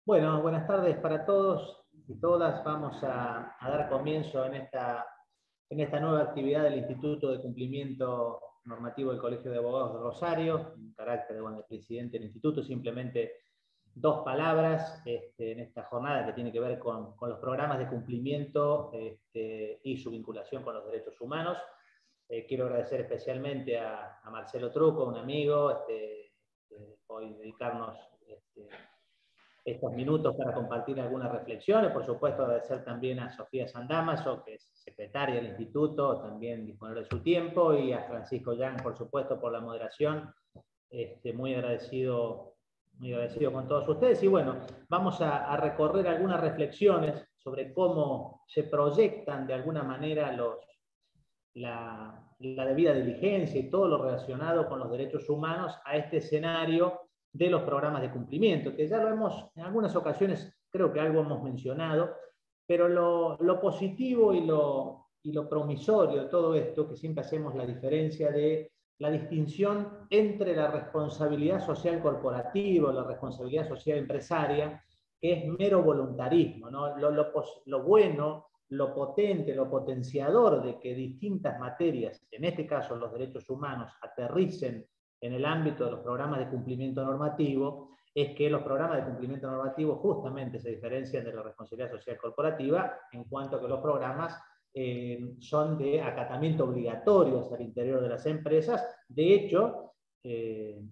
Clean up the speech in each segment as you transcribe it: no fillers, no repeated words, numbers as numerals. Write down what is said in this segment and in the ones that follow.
Bueno, buenas tardes para todos y todas. Vamos a dar comienzo en esta nueva actividad del Instituto de Cumplimiento Normativo del Colegio de Abogados de Rosario. En carácter de presidente del instituto, simplemente dos palabras en esta jornada que tiene que ver con los programas de cumplimiento y su vinculación con los derechos humanos. Quiero agradecer especialmente a Marcelo Truco, un amigo, hoy dedicarnos estos minutos para compartir algunas reflexiones. Por supuesto, agradecer también a Sofía Sandamaso, que es secretaria del instituto, también disponer de su tiempo, y a Francisco Yang, por supuesto, por la moderación. Muy agradecido con todos ustedes. Y bueno, vamos a recorrer algunas reflexiones sobre cómo se proyectan de alguna manera la debida diligencia y todo lo relacionado con los derechos humanos a este escenario de los programas de cumplimiento, que ya lo hemos, en algunas ocasiones creo que algo hemos mencionado, pero lo positivo y lo promisorio de todo esto, que siempre hacemos la diferencia de la distinción entre la responsabilidad social corporativa o la responsabilidad social empresaria, que es mero voluntarismo, ¿no? Lo bueno, lo potente, lo potenciador de que distintas materias, en este caso los derechos humanos, aterricen en el ámbito de los programas de cumplimiento normativo, es que los programas de cumplimiento normativo justamente se diferencian de la responsabilidad social corporativa en cuanto a que los programas son de acatamiento obligatorio hacia el interior de las empresas. De hecho,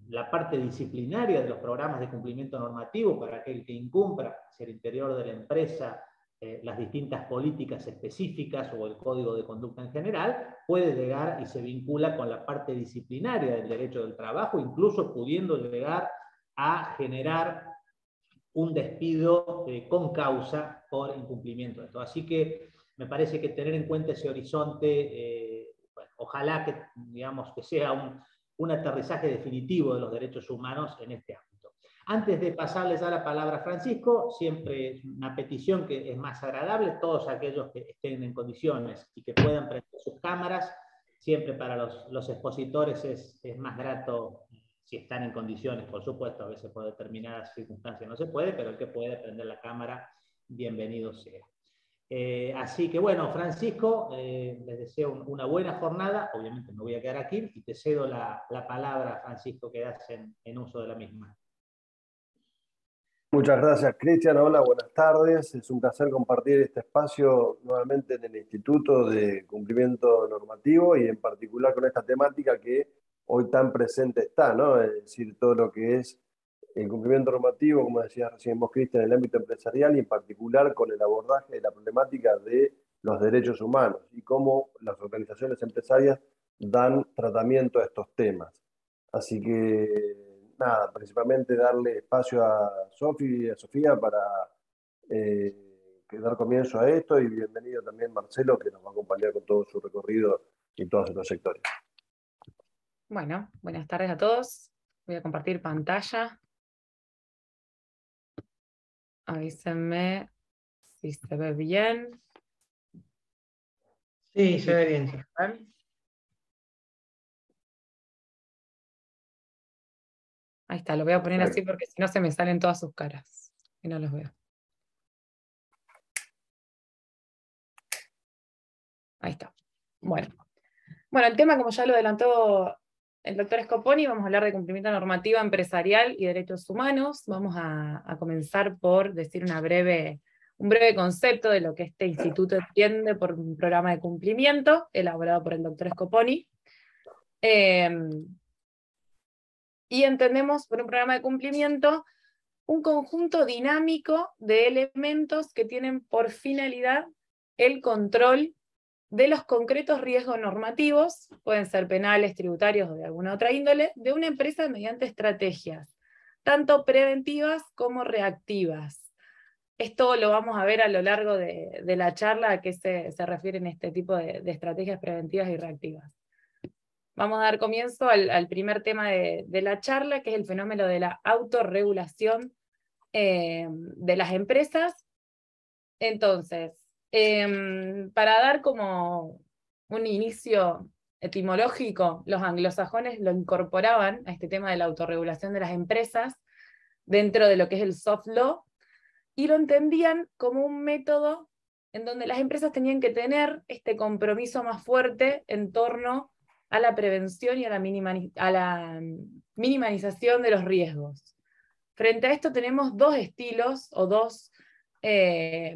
la parte disciplinaria de los programas de cumplimiento normativo para aquel que incumpra hacia el interior de la empresa las distintas políticas específicas o el código de conducta en general, puede llegar y se vincula con la parte disciplinaria del derecho del trabajo, incluso pudiendo llegar a generar un despido con causa por incumplimiento de esto. Así que me parece que tener en cuenta ese horizonte, bueno, ojalá que, digamos, que sea un aterrizaje definitivo de los derechos humanos en este ámbito. Antes de pasarles a la palabra a Francisco, siempre es una petición que es más agradable, todos aquellos que estén en condiciones y que puedan prender sus cámaras, siempre para los expositores es más grato si están en condiciones, por supuesto, a veces por determinadas circunstancias no se puede, pero el que puede prender la cámara, bienvenido sea. Así que bueno, Francisco, les deseo una buena jornada, obviamente me voy a quedar aquí y te cedo la palabra, Francisco, que das en uso de la misma. Muchas gracias, Cristian. Hola, buenas tardes. Es un placer compartir este espacio nuevamente en el Instituto de Cumplimiento Normativo y en particular con esta temática que hoy tan presente está, ¿no? Es decir, todo lo que es el cumplimiento normativo, como decía recién vos, Cristian, en el ámbito empresarial y en particular con el abordaje de la problemática de los derechos humanos y cómo las organizaciones empresarias dan tratamiento a estos temas. Así que nada, principalmente darle espacio a Sofi y a Sofía para dar comienzo a esto, y bienvenido también Marcelo, que nos va a acompañar con todo su recorrido y toda su trayectoria. Bueno, buenas tardes a todos. Voy a compartir pantalla. Avísenme si se ve bien. Sí, se ve bien. Ahí está, lo voy a poner así porque si no se me salen todas sus caras y no los veo. Ahí está. Bueno, el tema, como ya lo adelantó el doctor Scoponi, vamos a hablar de cumplimiento normativo empresarial y derechos humanos. Vamos a comenzar por decir un breve concepto de lo que este instituto entiende por un programa de cumplimiento, elaborado por el doctor Scoponi. Y entendemos por un programa de cumplimiento un conjunto dinámico de elementos que tienen por finalidad el control de los concretos riesgos normativos, pueden ser penales, tributarios o de alguna otra índole, de una empresa mediante estrategias, tanto preventivas como reactivas. Esto lo vamos a ver a lo largo de la charla a qué se refieren este tipo de estrategias preventivas y reactivas. Vamos a dar comienzo al primer tema de la charla, que es el fenómeno de la autorregulación de las empresas. Entonces, para dar como un inicio etimológico, los anglosajones lo incorporaban a este tema de la autorregulación de las empresas dentro de lo que es el soft law, y lo entendían como un método en donde las empresas tenían que tener este compromiso más fuerte en torno a la prevención y a la minimización de los riesgos. Frente a esto tenemos dos estilos o dos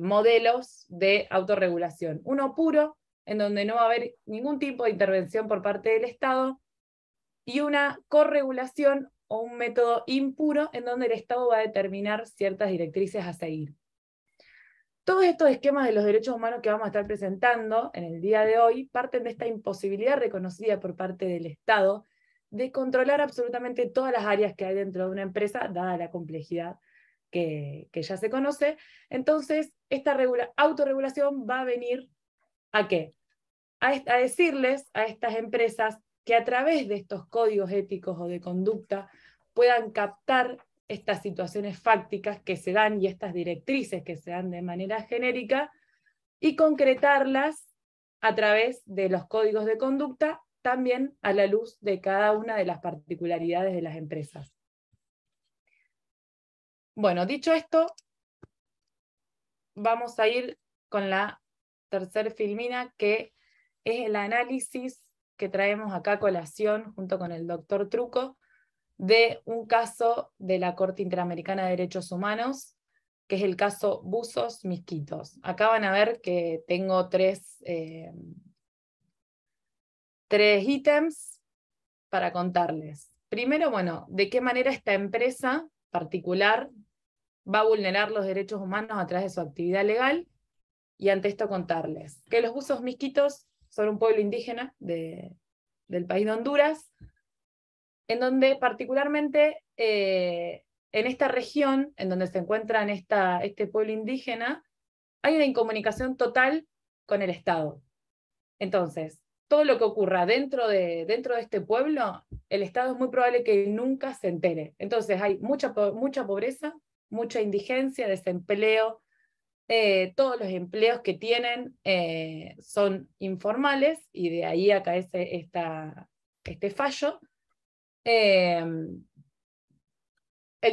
modelos de autorregulación. Uno puro, en donde no va a haber ningún tipo de intervención por parte del Estado, y una corregulación o un método impuro, en donde el Estado va a determinar ciertas directrices a seguir. Todos estos esquemas de los derechos humanos que vamos a estar presentando en el día de hoy parten de esta imposibilidad reconocida por parte del Estado de controlar absolutamente todas las áreas que hay dentro de una empresa, dada la complejidad que ya se conoce. Entonces, esta autorregulación va a venir ¿a qué? A decirles a estas empresas que a través de estos códigos éticos o de conducta puedan captar estas situaciones fácticas que se dan y estas directrices que se dan de manera genérica y concretarlas a través de los códigos de conducta, también a la luz de cada una de las particularidades de las empresas. Bueno, dicho esto, vamos a ir con la tercera filmina, que es el análisis que traemos acá a colación junto con el doctor Truco de un caso de la Corte Interamericana de Derechos Humanos, que es el caso Buzos Misquitos. Acá van a ver que tengo tres ítems para contarles. Primero, bueno, de qué manera esta empresa particular va a vulnerar los derechos humanos a través de su actividad legal, y ante esto contarles que los Buzos Misquitos son un pueblo indígena del país de Honduras, en donde particularmente en esta región, en donde se encuentra este pueblo indígena, hay una incomunicación total con el Estado. Entonces, todo lo que ocurra dentro de este pueblo, el Estado es muy probable que nunca se entere. Entonces hay mucha pobreza, mucha indigencia, desempleo, todos los empleos que tienen son informales, y de ahí acá este fallo. El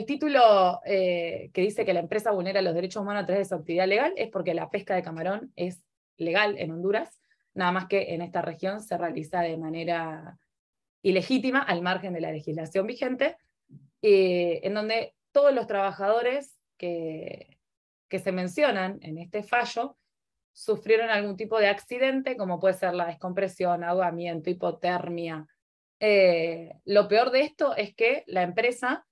título que dice que la empresa vulnera los derechos humanos a través de su actividad legal es porque la pesca de camarón es legal en Honduras, nada más que en esta región se realiza de manera ilegítima, al margen de la legislación vigente, en donde todos los trabajadores que se mencionan en este fallo sufrieron algún tipo de accidente, como puede ser la descompresión, ahogamiento, hipotermia. Lo peor de esto es que la empresa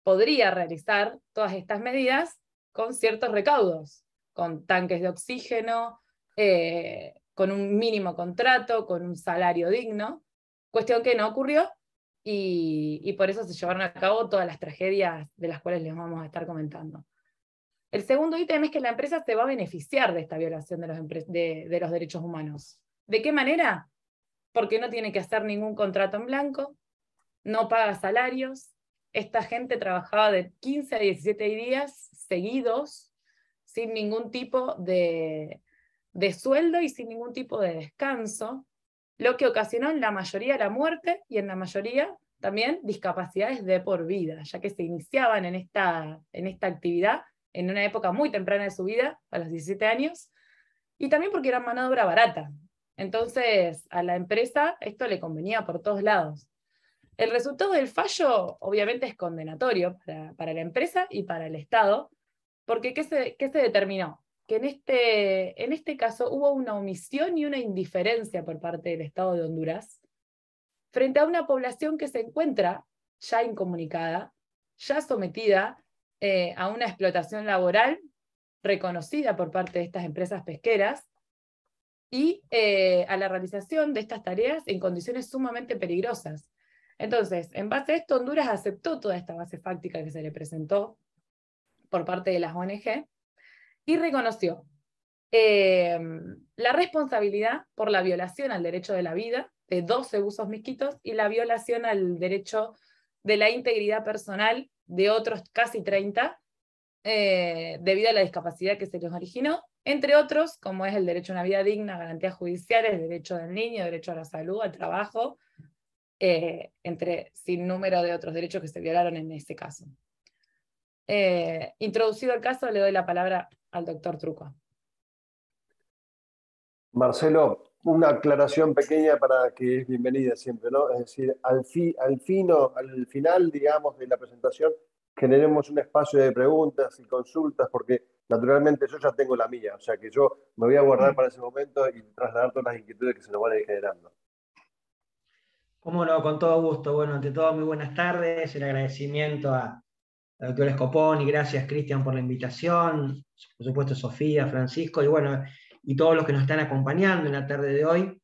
podría realizar todas estas medidas con ciertos recaudos, con tanques de oxígeno, con un mínimo contrato, con un salario digno, cuestión que no ocurrió, y por eso se llevaron a cabo todas las tragedias de las cuales les vamos a estar comentando. El segundo ítem es que la empresa se va a beneficiar de esta violación de los derechos humanos. ¿De qué manera? Porque no tiene que hacer ningún contrato en blanco, no paga salarios. Esta gente trabajaba de 15 a 17 días seguidos, sin ningún tipo de sueldo y sin ningún tipo de descanso, lo que ocasionó en la mayoría la muerte y en la mayoría también discapacidades de por vida, ya que se iniciaban en esta actividad en una época muy temprana de su vida, a los 17 años, y también porque era mano de obra barata. Entonces, a la empresa esto le convenía por todos lados. El resultado del fallo, obviamente, es condenatorio para la empresa y para el Estado, porque ¿qué se determinó? Que en este caso hubo una omisión y una indiferencia por parte del Estado de Honduras frente a una población que se encuentra ya incomunicada, ya sometida a una explotación laboral reconocida por parte de estas empresas pesqueras, y a la realización de estas tareas en condiciones sumamente peligrosas. Entonces, en base a esto, Honduras aceptó toda esta base fáctica que se le presentó por parte de las ONG y reconoció la responsabilidad por la violación al derecho de la vida de 12 Buzos Misquitos y la violación al derecho de la integridad personal de otros casi 30, debido a la discapacidad que se les originó, entre otros, como es el derecho a una vida digna, garantías judiciales, derecho del niño, derecho a la salud, al trabajo, entre sin número de otros derechos que se violaron en ese caso. Introducido el caso, le doy la palabra al doctor Trucco. Marcelo, una aclaración pequeña para que es bienvenida siempre, ¿no? Es decir, al final, digamos, de la presentación, generemos un espacio de preguntas y consultas, porque naturalmente yo ya tengo la mía, o sea que yo me voy a guardar para ese momento y trasladar todas las inquietudes que se nos van a ir generando. Cómo no, con todo gusto. Bueno, ante todo, muy buenas tardes. El agradecimiento al doctor Scoponi, gracias Cristian por la invitación, por supuesto Sofía, Francisco, y bueno, y todos los que nos están acompañando en la tarde de hoy,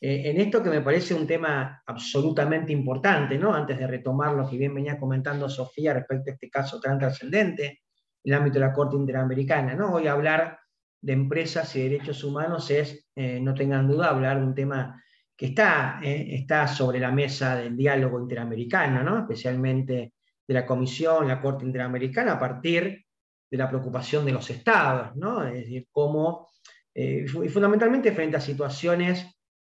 en esto que me parece un tema absolutamente importante, ¿no? Antes de retomar lo que bien venía comentando Sofía respecto a este caso tan trascendente, en el ámbito de la Corte Interamericana, ¿no? Hoy hablar de empresas y derechos humanos es, no tengan duda, hablar de un tema que está sobre la mesa del diálogo interamericano, ¿no? Especialmente de la Comisión, la Corte Interamericana, a partir de la preocupación de los estados, ¿no? Es decir, cómo, y fundamentalmente frente a situaciones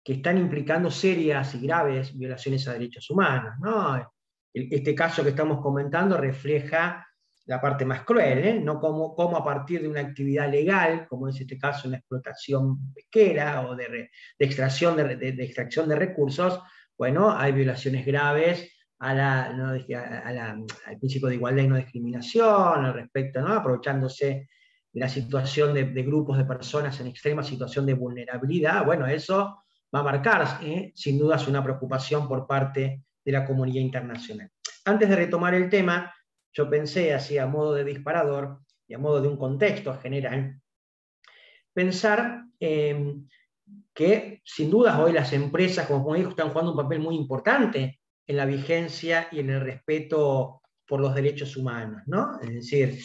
que están implicando serias y graves violaciones a derechos humanos, ¿no? Este caso que estamos comentando refleja la parte más cruel, ¿no? Cómo a partir de una actividad legal, como es este caso una explotación pesquera o de extracción de recursos, bueno, hay violaciones graves al principio de igualdad y no discriminación, al respecto, ¿no? Aprovechándose de la situación de grupos de personas en extrema situación de vulnerabilidad. Bueno, eso va a marcar, sin dudas, una preocupación por parte de la comunidad internacional. Antes de retomar el tema, yo pensé, así a modo de disparador y a modo de un contexto general, pensar que sin dudas hoy las empresas, como digo, están jugando un papel muy importante en la vigencia y en el respeto por los derechos humanos, ¿no? Es decir,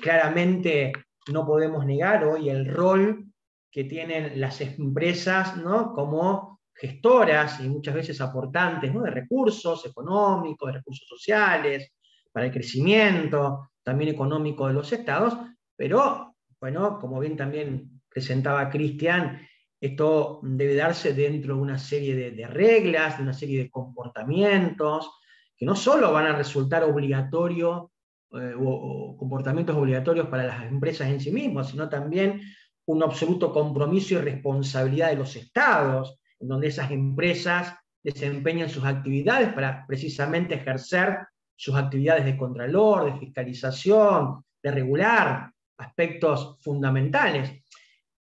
claramente no podemos negar hoy el rol que tienen las empresas, ¿no? Como gestoras y muchas veces aportantes, ¿no? De recursos económicos, de recursos sociales, para el crecimiento también económico de los estados, pero, bueno, como bien también presentaba Cristian, esto debe darse dentro de una serie de reglas, de una serie de comportamientos, que no solo van a resultar obligatorios o comportamientos obligatorios para las empresas en sí mismas, sino también un absoluto compromiso y responsabilidad de los estados, en donde esas empresas desempeñan sus actividades para precisamente ejercer sus actividades de contralor, de fiscalización, de regular aspectos fundamentales.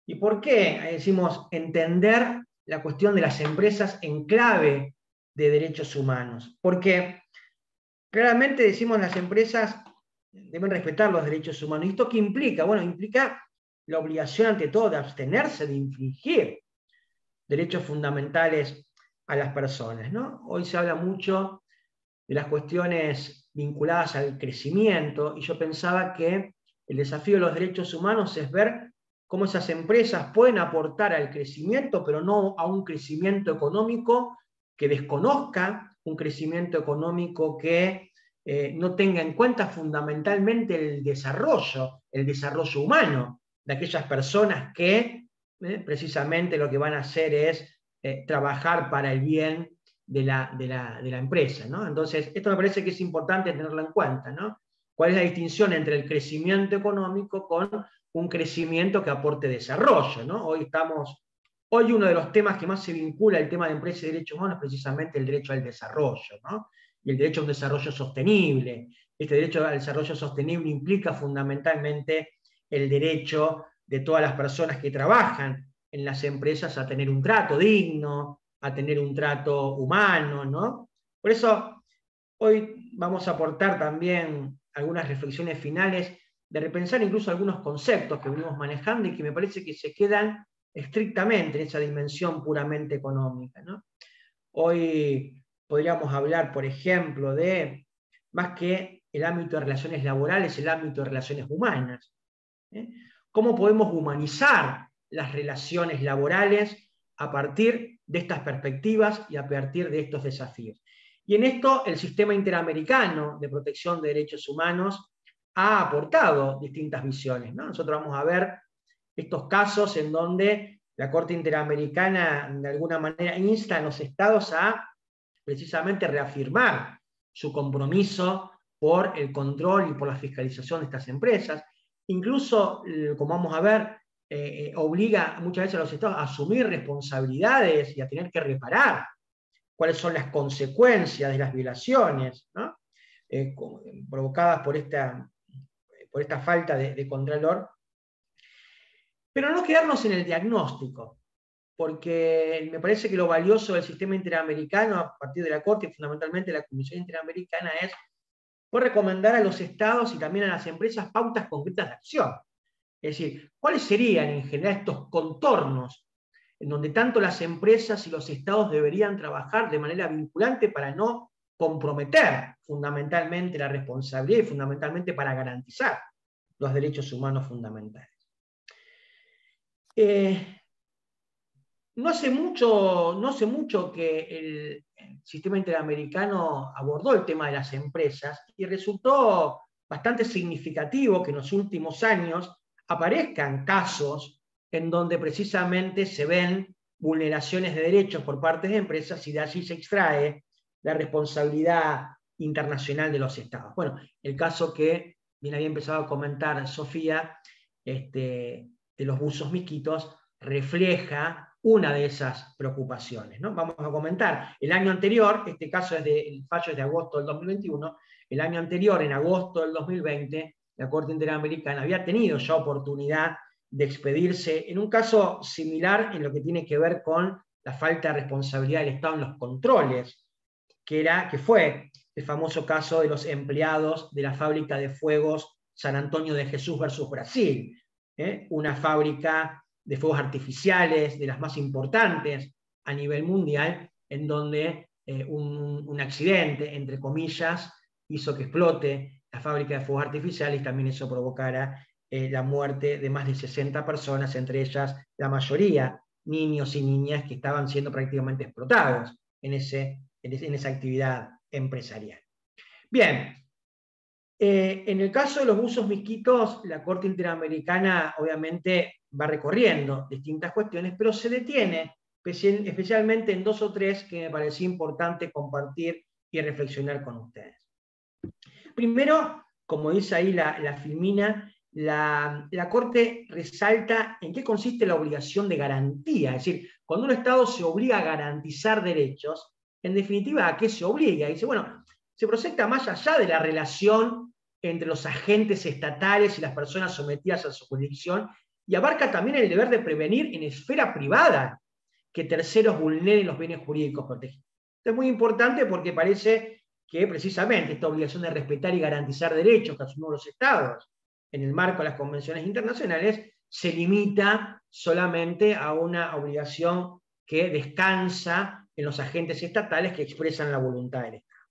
¿Y por qué decimos entender la cuestión de las empresas en clave de derechos humanos? Porque claramente decimos las empresas deben respetar los derechos humanos. ¿Y esto qué implica? Bueno, implica la obligación ante todo de abstenerse de infringir derechos fundamentales a las personas, ¿no? Hoy se habla mucho de las cuestiones vinculadas al crecimiento, y yo pensaba que el desafío de los derechos humanos es ver cómo esas empresas pueden aportar al crecimiento, pero no a un crecimiento económico que desconozca, un crecimiento económico que no tenga en cuenta fundamentalmente el desarrollo humano de aquellas personas que precisamente lo que van a hacer es trabajar para el bien de la empresa, ¿no? Entonces, esto me parece que es importante tenerlo en cuenta, ¿no? ¿Cuál es la distinción entre el crecimiento económico con un crecimiento que aporte desarrollo, ¿no? Hoy uno de los temas que más se vincula al tema de empresas y derechos humanos es precisamente el derecho al desarrollo, ¿no? Y el derecho a un desarrollo sostenible. Este derecho al desarrollo sostenible implica fundamentalmente el derecho de todas las personas que trabajan en las empresas a tener un trato digno, a tener un trato humano, ¿no? Por eso, hoy vamos a aportar también algunas reflexiones finales de repensar incluso algunos conceptos que venimos manejando y que me parece que se quedan estrictamente en esa dimensión puramente económica, ¿no? Hoy podríamos hablar, por ejemplo, de, más que el ámbito de relaciones laborales, el ámbito de relaciones humanas. ¿Cómo podemos humanizar las relaciones laborales a partir de estas perspectivas y a partir de estos desafíos? Y en esto el sistema interamericano de protección de derechos humanos ha aportado distintas visiones, ¿no? Nosotros vamos a ver estos casos en donde la Corte Interamericana de alguna manera insta a los estados a precisamente reafirmar su compromiso por el control y por la fiscalización de estas empresas. Incluso, como vamos a ver, obliga muchas veces a los estados a asumir responsabilidades y a tener que reparar cuáles son las consecuencias de las violaciones, ¿no? Provocadas por esta falta de contralor. Pero no quedarnos en el diagnóstico, porque me parece que lo valioso del sistema interamericano, a partir de la Corte y fundamentalmente la Comisión Interamericana, es poder recomendar a los estados y también a las empresas pautas concretas de acción. Es decir, ¿cuáles serían en general estos contornos en donde tanto las empresas y los estados deberían trabajar de manera vinculante para no comprometer fundamentalmente la responsabilidad y fundamentalmente para garantizar los derechos humanos fundamentales? No hace mucho que el sistema interamericano abordó el tema de las empresas y resultó bastante significativo que en los últimos años aparezcan casos en donde precisamente se ven vulneraciones de derechos por parte de empresas y de allí se extrae la responsabilidad internacional de los estados. Bueno, el caso que bien había empezado a comentar Sofía, de los buzos misquitos, refleja una de esas preocupaciones, ¿no? Vamos a comentar, el año anterior, este caso el fallo es de agosto del 2021, el año anterior, en agosto del 2020, la Corte Interamericana había tenido ya oportunidad de expedirse en un caso similar en lo que tiene que ver con la falta de responsabilidad del Estado en los controles, que fue el famoso caso de los empleados de la fábrica de fuegos San Antonio de Jesús versus Brasil, una fábrica de fuegos artificiales, de las más importantes a nivel mundial, en donde un accidente, entre comillas, hizo que explote la fábrica de fuegos artificiales y también eso provocara la muerte de más de 60 personas, entre ellas la mayoría niños y niñas que estaban siendo prácticamente explotados en esa actividad empresarial. Bien, en el caso de los buzos misquitos, la Corte Interamericana obviamente va recorriendo distintas cuestiones, pero se detiene especialmente en 2 o 3 que me parecía importante compartir y reflexionar con ustedes. Primero, como dice ahí la filmina, la Corte resalta en qué consiste la obligación de garantía, es decir, cuando un Estado se obliga a garantizar derechos, en definitiva, ¿a qué se obliga? Y dice, bueno, se proyecta más allá de la relación entre los agentes estatales y las personas sometidas a su jurisdicción, y abarca también el deber de prevenir en esfera privada que terceros vulneren los bienes jurídicos protegidos. Esto es muy importante porque parece que precisamente esta obligación de respetar y garantizar derechos que asumen los Estados en el marco de las convenciones internacionales se limita solamente a una obligación que descansa en los agentes estatales que expresan la voluntad del Estado.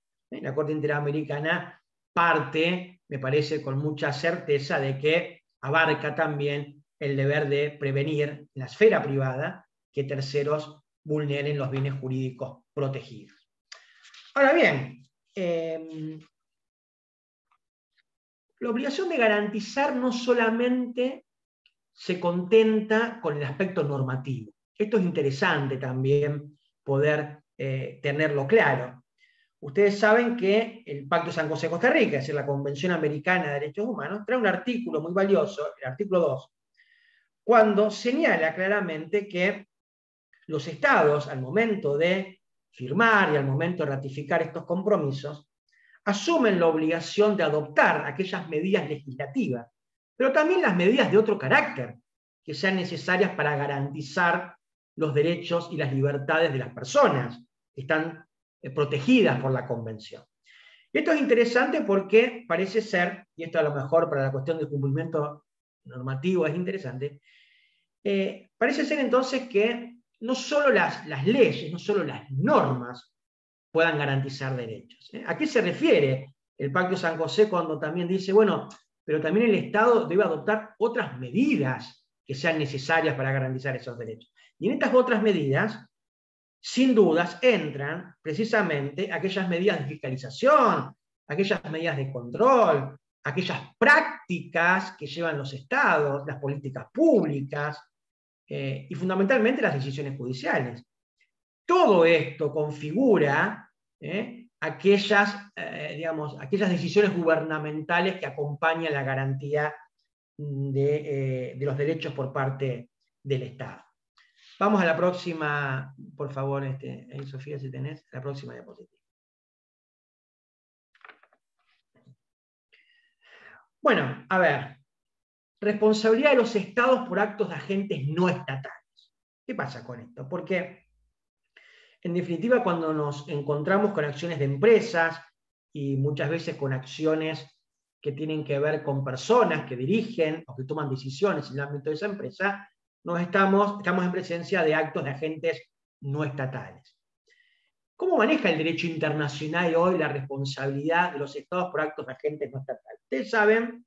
La Corte Interamericana parte, me parece con mucha certeza, de que abarca también el deber de prevenir en la esfera privada que terceros vulneren los bienes jurídicos protegidos. Ahora bien, la obligación de garantizar no solamente se contenta con el aspecto normativo. Esto es interesante también poder tenerlo claro. Ustedes saben que el Pacto de San José de Costa Rica, es decir, la Convención Americana de Derechos Humanos, trae un artículo muy valioso, el artículo 2, cuando señala claramente que los estados, al momento de firmar y al momento de ratificar estos compromisos, asumen la obligación de adoptar aquellas medidas legislativas, pero también las medidas de otro carácter que sean necesarias para garantizar los derechos y las libertades de las personas que están protegidas por la Convención. Esto es interesante porque parece ser, y esto a lo mejor para la cuestión del cumplimiento normativo es interesante, parece ser entonces que no solo las leyes, no solo las normas puedan garantizar derechos. ¿A qué se refiere el Pacto de San José cuando también dice, bueno, pero también el Estado debe adoptar otras medidas que sean necesarias para garantizar esos derechos? Y en estas otras medidas, sin dudas, entran precisamente aquellas medidas de fiscalización, aquellas medidas de control, aquellas prácticas que llevan los estados, las políticas públicas y fundamentalmente las decisiones judiciales. Todo esto configura aquellas decisiones gubernamentales que acompañan la garantía de los derechos por parte del Estado. Vamos a la próxima, por favor, ahí, Sofía, si tenés, la próxima diapositiva. Bueno, a ver, responsabilidad de los estados por actos de agentes no estatales. ¿Qué pasa con esto? Porque, en definitiva, cuando nos encontramos con acciones de empresas y muchas veces con acciones que tienen que ver con personas que dirigen o que toman decisiones en el ámbito de esa empresa, estamos en presencia de actos de agentes no estatales. ¿Cómo maneja el derecho internacional hoy la responsabilidad de los estados por actos de agentes no estatales? Ustedes saben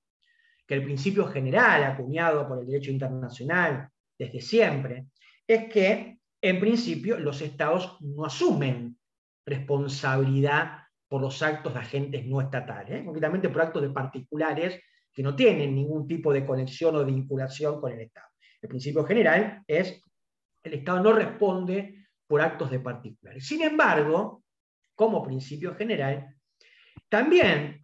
que el principio general acuñado por el derecho internacional desde siempre es que, en principio, los estados no asumen responsabilidad por los actos de agentes no estatales, concretamente por actos de particulares que no tienen ningún tipo de conexión o vinculación con el Estado. El principio general es el Estado no responde por actos de particulares. Sin embargo, como principio general, también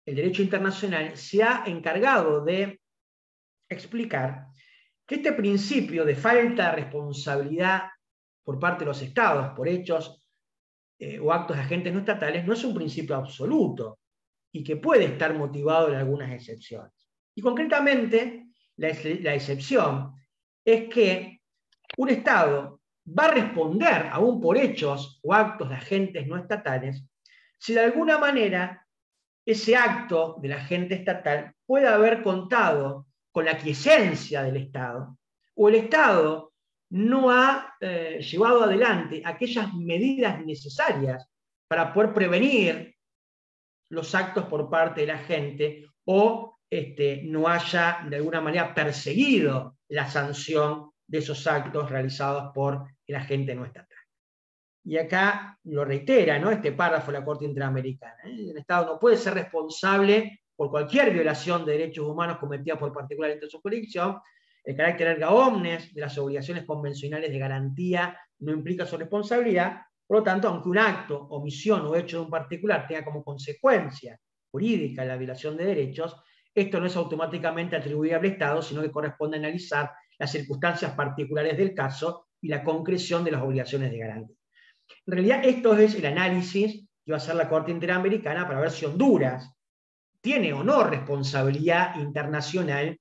el derecho internacional se ha encargado de explicar que este principio de falta de responsabilidad por parte de los estados por hechos o actos de agentes no estatales no es un principio absoluto y que puede estar motivado en algunas excepciones. Y concretamente, la excepción es que un Estado va a responder aún por hechos o actos de agentes no estatales si de alguna manera ese acto del agente estatal puede haber contado con la aquiescencia del Estado, o el Estado no ha llevado adelante aquellas medidas necesarias para poder prevenir los actos por parte de la gente, o no haya de alguna manera perseguido la sanción de esos actos realizados por el agente no estatal. Y acá lo reitera, ¿no?, este párrafo de la Corte Interamericana. El Estado no puede ser responsable por cualquier violación de derechos humanos cometida por particular entre su jurisdicción. El carácter erga omnes de las obligaciones convencionales de garantía no implica su responsabilidad. Por lo tanto, aunque un acto, omisión o hecho de un particular tenga como consecuencia jurídica la violación de derechos, esto no es automáticamente atribuible al Estado, sino que corresponde analizar las circunstancias particulares del caso y la concreción de las obligaciones de garantía. En realidad, esto es el análisis que va a hacer la Corte Interamericana para ver si Honduras tiene o no responsabilidad internacional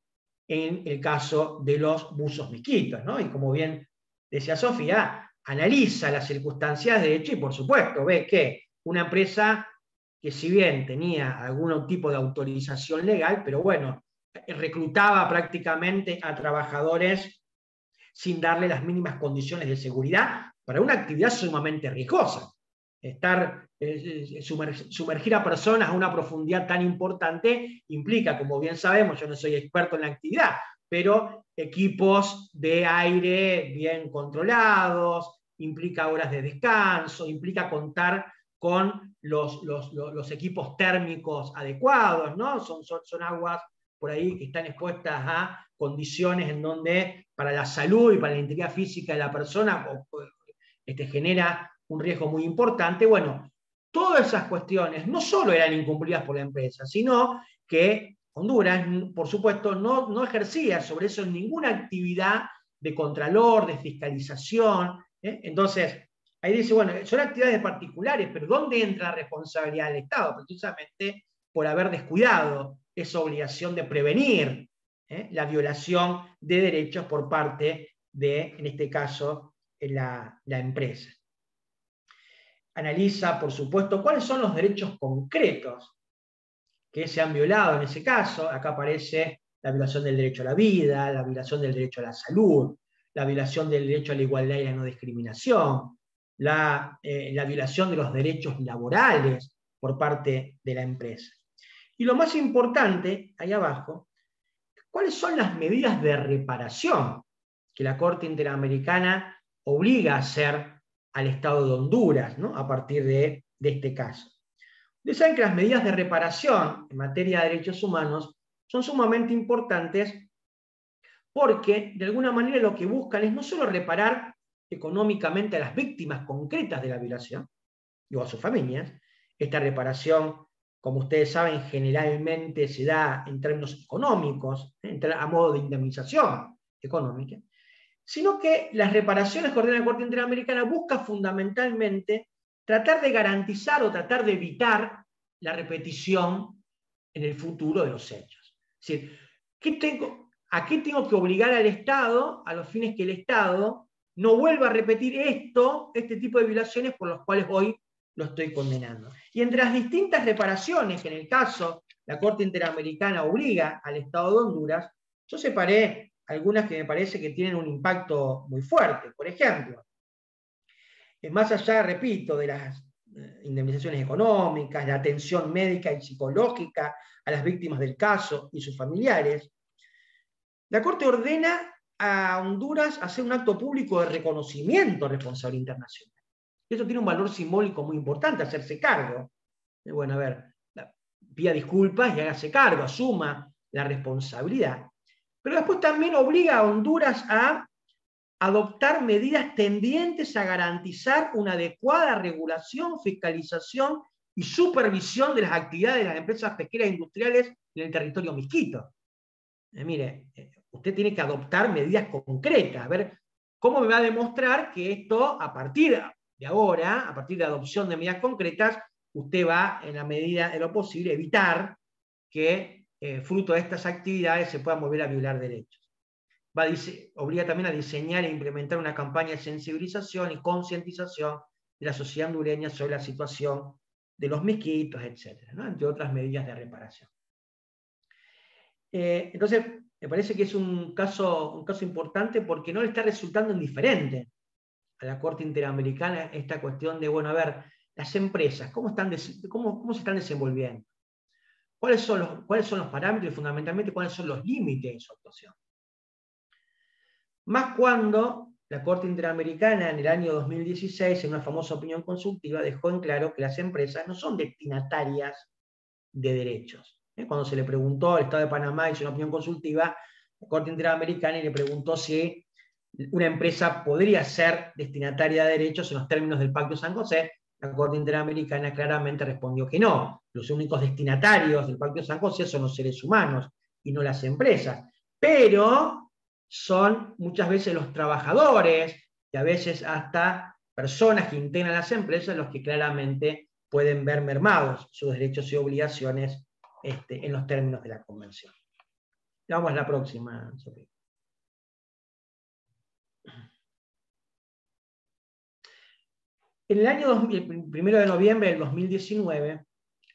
en el caso de los buzos miskitos, ¿no? Y como bien decía Sofía, analiza las circunstancias de hecho y, por supuesto, ve que una empresa que, si bien tenía algún tipo de autorización legal, pero bueno, reclutaba prácticamente a trabajadores sin darle las mínimas condiciones de seguridad para una actividad sumamente riesgosa. Sumergir a personas a una profundidad tan importante implica, como bien sabemos, yo no soy experto en la actividad, pero equipos de aire bien controlados, implica horas de descanso, implica contar con los equipos térmicos adecuados, ¿no? Son aguas por ahí que están expuestas a condiciones en donde para la salud y para la integridad física de la persona genera un riesgo muy importante. Bueno, todas esas cuestiones no solo eran incumplidas por la empresa, sino que Honduras, por supuesto, no ejercía sobre eso ninguna actividad de contralor, de fiscalización. Entonces, ahí dice, bueno, son actividades particulares, pero ¿dónde entra la responsabilidad del Estado? Precisamente por haber descuidado esa obligación de prevenir la violación de derechos por parte de, en este caso, la empresa. Analiza, por supuesto, cuáles son los derechos concretos que se han violado en ese caso. Acá aparece la violación del derecho a la vida, la violación del derecho a la salud, la violación del derecho a la igualdad y la no discriminación, la violación de los derechos laborales por parte de la empresa. Y lo más importante, ahí abajo, ¿cuáles son las medidas de reparación que la Corte Interamericana obliga a hacer al Estado de Honduras, ¿no?, a partir de este caso? Ustedes saben que las medidas de reparación en materia de derechos humanos son sumamente importantes porque, de alguna manera, lo que buscan es no solo reparar económicamente a las víctimas concretas de la violación, o a sus familias, Esta reparación, como ustedes saben, generalmente se da en términos económicos, a modo de indemnización económica, sino que las reparaciones que ordena la Corte Interamericana buscan fundamentalmente tratar de garantizar o tratar de evitar la repetición en el futuro de los hechos. Es decir, ¿a qué tengo que obligar al Estado a los fines que el Estado no vuelva a repetir este tipo de violaciones por los cuales hoy lo estoy condenando? Y entre las distintas reparaciones que en el caso la Corte Interamericana obliga al Estado de Honduras, yo separé algunas que me parece que tienen un impacto muy fuerte. Por ejemplo, más allá, repito, de las indemnizaciones económicas, la atención médica y psicológica a las víctimas del caso y sus familiares, la Corte ordena a Honduras hacer un acto público de reconocimiento a responsabilidad internacional. Esto tiene un valor simbólico muy importante, hacerse cargo. Bueno, a ver, pida disculpas y hágase cargo, asuma la responsabilidad. Pero después también obliga a Honduras a adoptar medidas tendientes a garantizar una adecuada regulación, fiscalización y supervisión de las actividades de las empresas pesqueras e industriales en el territorio misquito. Mire, usted tiene que adoptar medidas concretas, a ver cómo me va a demostrar que esto, a partir de ahora, a partir de la adopción de medidas concretas, usted va, en la medida de lo posible, evitar que fruto de estas actividades se puedan volver a violar derechos. Obliga también a diseñar e implementar una campaña de sensibilización y concientización de la sociedad hondureña sobre la situación de los misquitos, etc., ¿no? Entre otras medidas de reparación. Entonces, me parece que es un caso importante porque no le está resultando indiferente a la Corte Interamericana esta cuestión de, bueno, a ver, las empresas, ¿cómo se están desenvolviendo? ¿Cuáles son los parámetros y fundamentalmente cuáles son los límites de su actuación? Más cuando la Corte Interamericana en el año 2016, en una famosa opinión consultiva, dejó en claro que las empresas no son destinatarias de derechos. Cuando se le preguntó al Estado de Panamá, hizo una opinión consultiva, la Corte Interamericana, y le preguntó si una empresa podría ser destinataria de derechos en los términos del Pacto de San José, la Corte Interamericana claramente respondió que no. Los únicos destinatarios del Pacto de San José son los seres humanos y no las empresas. Pero son muchas veces los trabajadores y a veces hasta personas que integran las empresas los que claramente pueden ver mermados sus derechos y obligaciones en los términos de la Convención. Vamos a la próxima, Sofía. En el año 1 de noviembre del 2019,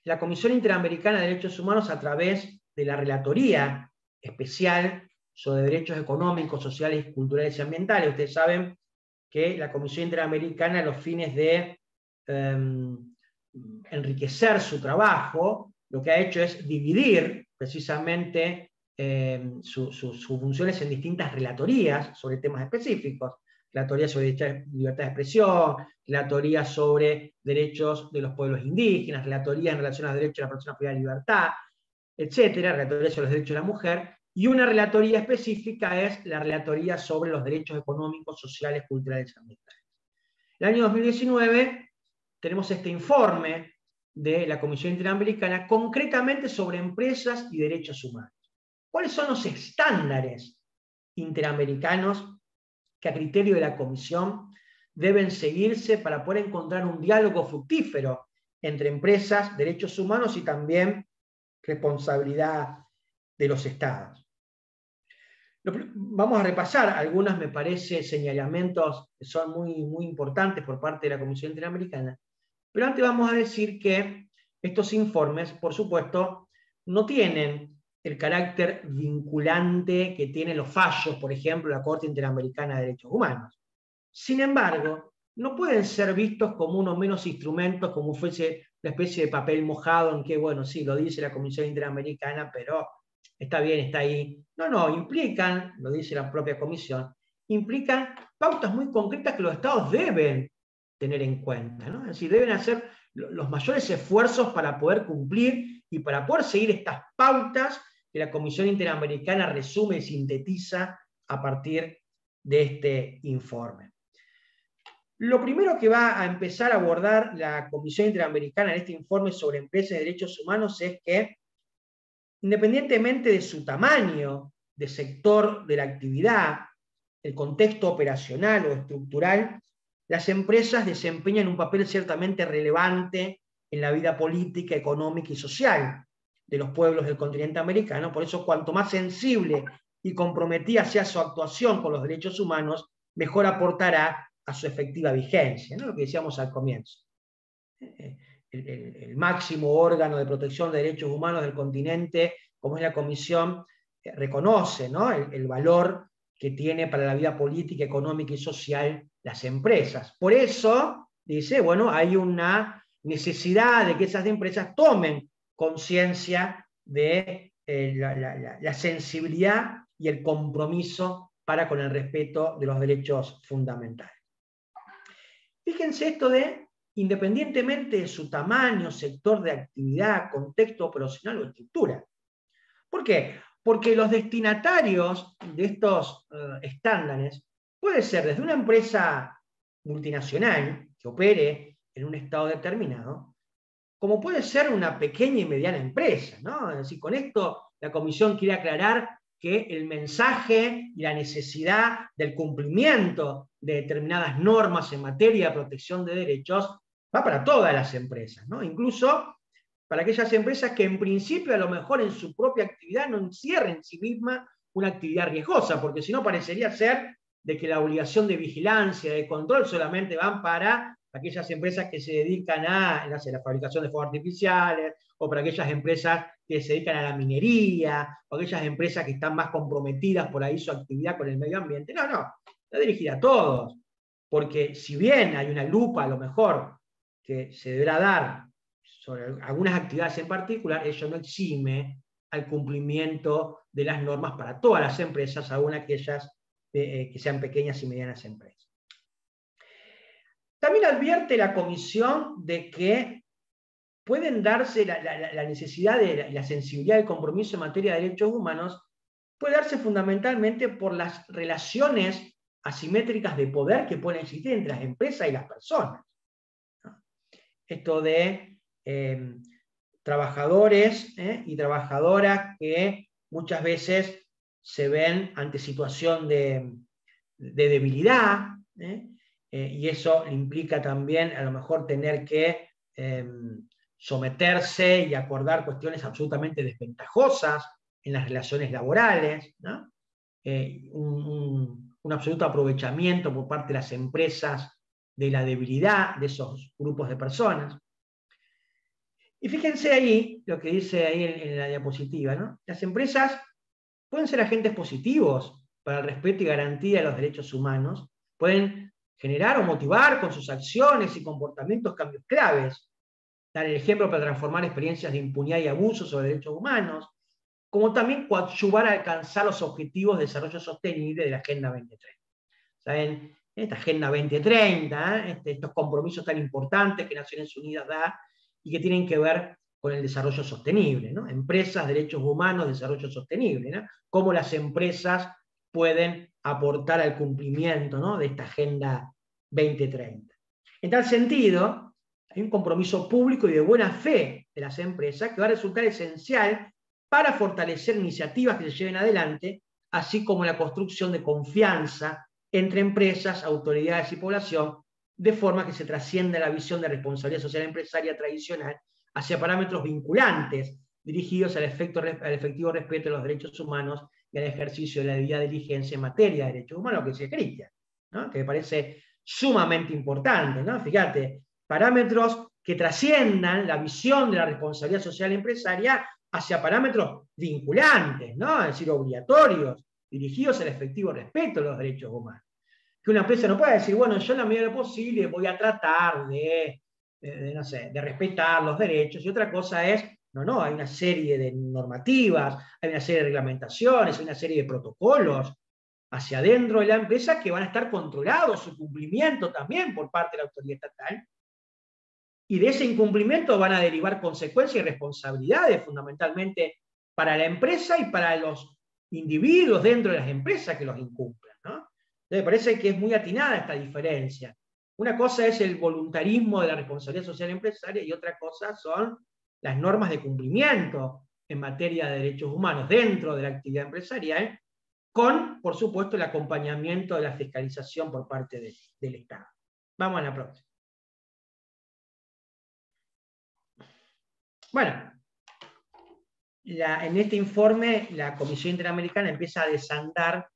la Comisión Interamericana de Derechos Humanos, a través de la Relatoría Especial sobre Derechos Económicos, Sociales, Culturales y Ambientales, ustedes saben que la Comisión Interamericana, a los fines de enriquecer su trabajo, lo que ha hecho es dividir precisamente sus funciones en distintas relatorías sobre temas específicos. Relatoría sobre libertad de expresión, relatoría sobre derechos de los pueblos indígenas, relatoría en relación a los derechos de la persona privada de libertad, etcétera, relatoría sobre los derechos de la mujer, y una relatoría específica es la relatoría sobre los derechos económicos, sociales, culturales y ambientales. En el año 2019 tenemos este informe de la Comisión Interamericana concretamente sobre empresas y derechos humanos. ¿Cuáles son los estándares interamericanos que a criterio de la Comisión deben seguirse para poder encontrar un diálogo fructífero entre empresas, derechos humanos y también responsabilidad de los estados? Vamos a repasar algunos, me parece, señalamientos que son muy importantes por parte de la Comisión Interamericana, pero antes vamos a decir que estos informes, por supuesto, no tienen el carácter vinculante que tienen los fallos, por ejemplo, de la Corte Interamericana de Derechos Humanos. Sin embargo, no pueden ser vistos como unos menos instrumentos, como fuese una especie de papel mojado en que, bueno, sí, lo dice la Comisión Interamericana, pero está bien, está ahí. No, implican, lo dice la propia Comisión, implican pautas muy concretas que los estados deben tener en cuenta, ¿no? Es decir, deben hacer los mayores esfuerzos para poder cumplir y para poder seguir estas pautas que la Comisión Interamericana resume y sintetiza a partir de este informe. Lo primero que va a empezar a abordar la Comisión Interamericana en este informe sobre empresas y derechos humanos es que, independientemente de su tamaño, de sector de la actividad, el contexto operacional o estructural, las empresas desempeñan un papel ciertamente relevante en la vida política, económica y social de los pueblos del continente americano. Por eso, cuanto más sensible y comprometida sea su actuación con los derechos humanos, mejor aportará a su efectiva vigencia, ¿no? Lo que decíamos al comienzo. El máximo órgano de protección de derechos humanos del continente, como es la Comisión, reconoce, ¿no?, el valor que tiene para la vida política, económica y social las empresas. Por eso, dice, bueno, hay una necesidad de que esas empresas tomen conciencia de la sensibilidad y el compromiso para con el respeto de los derechos fundamentales. Fíjense esto de, independientemente de su tamaño, sector de actividad, contexto operacional o estructura. ¿Por qué? Porque los destinatarios de estos estándares puede ser desde una empresa multinacional que opere en un estado determinado, como puede ser una pequeña y mediana empresa, ¿no? Es decir, con esto la Comisión quiere aclarar que el mensaje y la necesidad del cumplimiento de determinadas normas en materia de protección de derechos va para todas las empresas, ¿no? Incluso para aquellas empresas que en principio a lo mejor en su propia actividad no encierren en sí misma una actividad riesgosa, porque si no parecería ser de que la obligación de vigilancia, de control solamente van para aquellas empresas que se dedican a, no sé, la fabricación de fuegos artificiales, o para aquellas empresas que se dedican a la minería, o aquellas empresas que están más comprometidas por ahí su actividad con el medio ambiente. No, no, está dirigida a todos, porque si bien hay una lupa a lo mejor que se deberá dar sobre algunas actividades en particular, ello no exime al cumplimiento de las normas para todas las empresas, aún aquellas que sean pequeñas y medianas empresas. También advierte la Comisión de que pueden darse la necesidad de la sensibilidad y compromiso en materia de derechos humanos, puede darse fundamentalmente por las relaciones asimétricas de poder que pueden existir entre las empresas y las personas. Esto de trabajadores y trabajadoras que muchas veces se ven ante situación de debilidad, y eso implica también a lo mejor tener que someterse y acordar cuestiones absolutamente desventajosas en las relaciones laborales, ¿no? Un absoluto aprovechamiento por parte de las empresas de la debilidad de esos grupos de personas. Y fíjense ahí, lo que dice ahí en la diapositiva, ¿no? Las empresas pueden ser agentes positivos para el respeto y garantía de los derechos humanos, pueden generar o motivar con sus acciones y comportamientos cambios claves, dar el ejemplo para transformar experiencias de impunidad y abuso sobre derechos humanos, como también coadyuvar a alcanzar los objetivos de desarrollo sostenible de la Agenda 2030. ¿Saben? Esta Agenda 2030, estos compromisos tan importantes que Naciones Unidas da y que tienen que ver con el desarrollo sostenible, ¿no? Empresas, derechos humanos, desarrollo sostenible, ¿no? Cómo las empresas pueden aportar al cumplimiento, ¿no?, de esta Agenda 2030. En tal sentido, hay un compromiso público y de buena fe de las empresas que va a resultar esencial para fortalecer iniciativas que se lleven adelante, así como la construcción de confianza entre empresas, autoridades y población, de forma que se trascienda la visión de responsabilidad social empresaria tradicional hacia parámetros vinculantes dirigidos al efectivo respeto de los derechos humanos y al ejercicio de la debida diligencia en materia de derechos humanos, que decía Cristian, ¿no?, que me parece sumamente importante, ¿no? Fíjate, parámetros que trasciendan la visión de la responsabilidad social empresaria hacia parámetros vinculantes, ¿no?, es decir, obligatorios, dirigidos al efectivo respeto de los derechos humanos. Que una empresa no pueda decir, bueno, yo en la medida de lo posible voy a tratar no sé, de respetar los derechos, y otra cosa es, no, hay una serie de normativas, hay una serie de reglamentaciones, hay una serie de protocolos hacia adentro de la empresa que van a estar controlados, su cumplimiento también por parte de la autoridad estatal, y de ese incumplimiento van a derivar consecuencias y responsabilidades fundamentalmente para la empresa y para los individuos dentro de las empresas que los incumplan, ¿no? Entonces me parece que es muy atinada esta diferencia. Una cosa es el voluntarismo de la responsabilidad social empresaria y otra cosa son las normas de cumplimiento en materia de derechos humanos dentro de la actividad empresarial, con, por supuesto, el acompañamiento de la fiscalización por parte del Estado. Vamos a la próxima. Bueno, en este informe la Comisión Interamericana empieza a desandar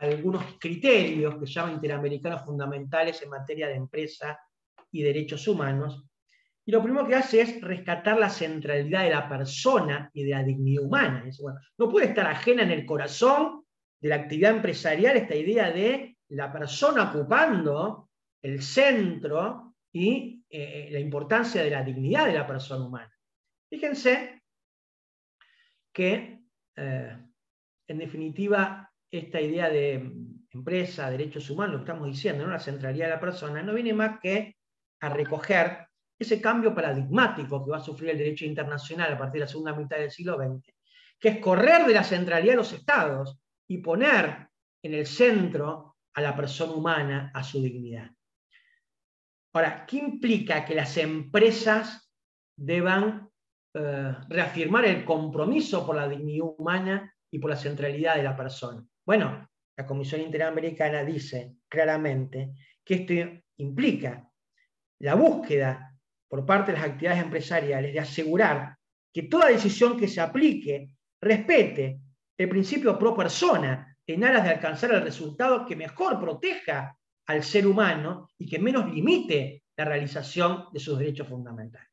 algunos criterios que se llaman interamericanos fundamentales en materia de empresa y derechos humanos. Y lo primero que hace es rescatar la centralidad de la persona y de la dignidad humana. Dice, bueno, no puede estar ajena en el corazón de la actividad empresarial esta idea de la persona ocupando el centro y la importancia de la dignidad de la persona humana. Fíjense que, en definitiva, esta idea de empresa, derechos humanos, lo que estamos diciendo, ¿no? La centralidad de la persona, no viene más que a recoger ese cambio paradigmático que va a sufrir el derecho internacional a partir de la segunda mitad del siglo XX, que es correr de la centralidad de los estados y poner en el centro a la persona humana, a su dignidad. Ahora, ¿qué implica que las empresas deban reafirmar el compromiso por la dignidad humana y por la centralidad de la persona? Bueno, la Comisión Interamericana dice claramente que esto implica la búsqueda por parte de las actividades empresariales de asegurar que toda decisión que se aplique respete el principio pro persona en aras de alcanzar el resultado que mejor proteja al ser humano y que menos limite la realización de sus derechos fundamentales.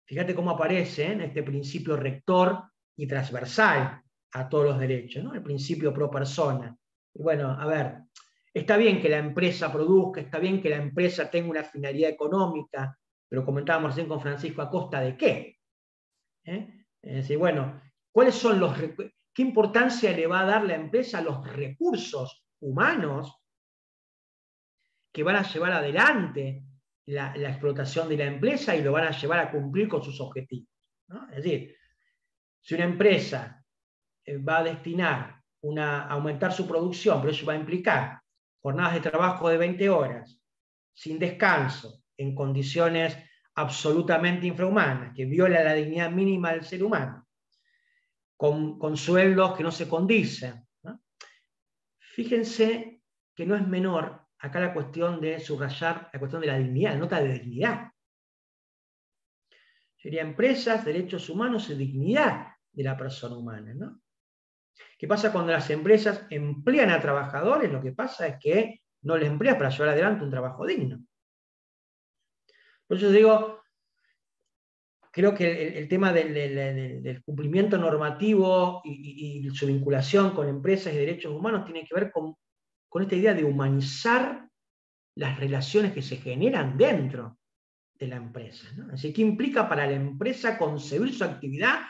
Fíjate cómo aparece en este principio rector y transversal a todos los derechos, ¿no? El principio pro persona. Y bueno, a ver, está bien que la empresa produzca, está bien que la empresa tenga una finalidad económica, pero comentábamos recién con Francisco, ¿a costa de qué? Es decir, bueno, ¿qué importancia le va a dar la empresa a los recursos humanos que van a llevar adelante la explotación de la empresa y lo van a llevar a cumplir con sus objetivos, ¿no? Es decir, si una empresa va a destinar a aumentar su producción, pero eso va a implicar jornadas de trabajo de 20 horas, sin descanso, en condiciones absolutamente infrahumanas, que violan la dignidad mínima del ser humano, con sueldos que no se condicen, ¿no? Fíjense que no es menor acá la cuestión de subrayar la cuestión de la dignidad, la nota de dignidad. Sería empresas, derechos humanos y dignidad de la persona humana, ¿no? ¿Qué pasa cuando las empresas emplean a trabajadores? Lo que pasa es que no les emplean para llevar adelante un trabajo digno. Por eso digo, creo que el tema del cumplimiento normativo y su vinculación con empresas y derechos humanos tiene que ver con esta idea de humanizar las relaciones que se generan dentro de la empresa, ¿no? Así que implica para la empresa concebir su actividad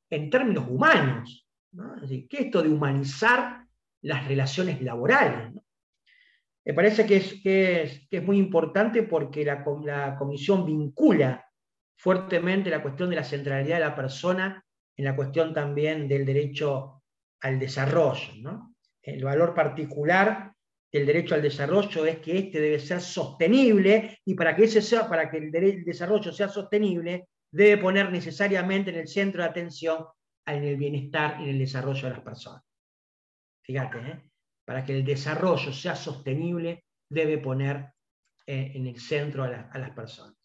en términos humanos, ¿no? Es decir, ¿qué es esto de humanizar las relaciones laborales, ¿no? Me parece que es muy importante porque la Comisión vincula fuertemente la cuestión de la centralidad de la persona en la cuestión también del derecho al desarrollo, ¿no? El valor particular del derecho al desarrollo es que este debe ser sostenible, y para que el desarrollo sea sostenible, debe poner necesariamente en el centro de atención en el bienestar y en el desarrollo de las personas. Fíjate, para que el desarrollo sea sostenible, debe poner en el centro a las personas.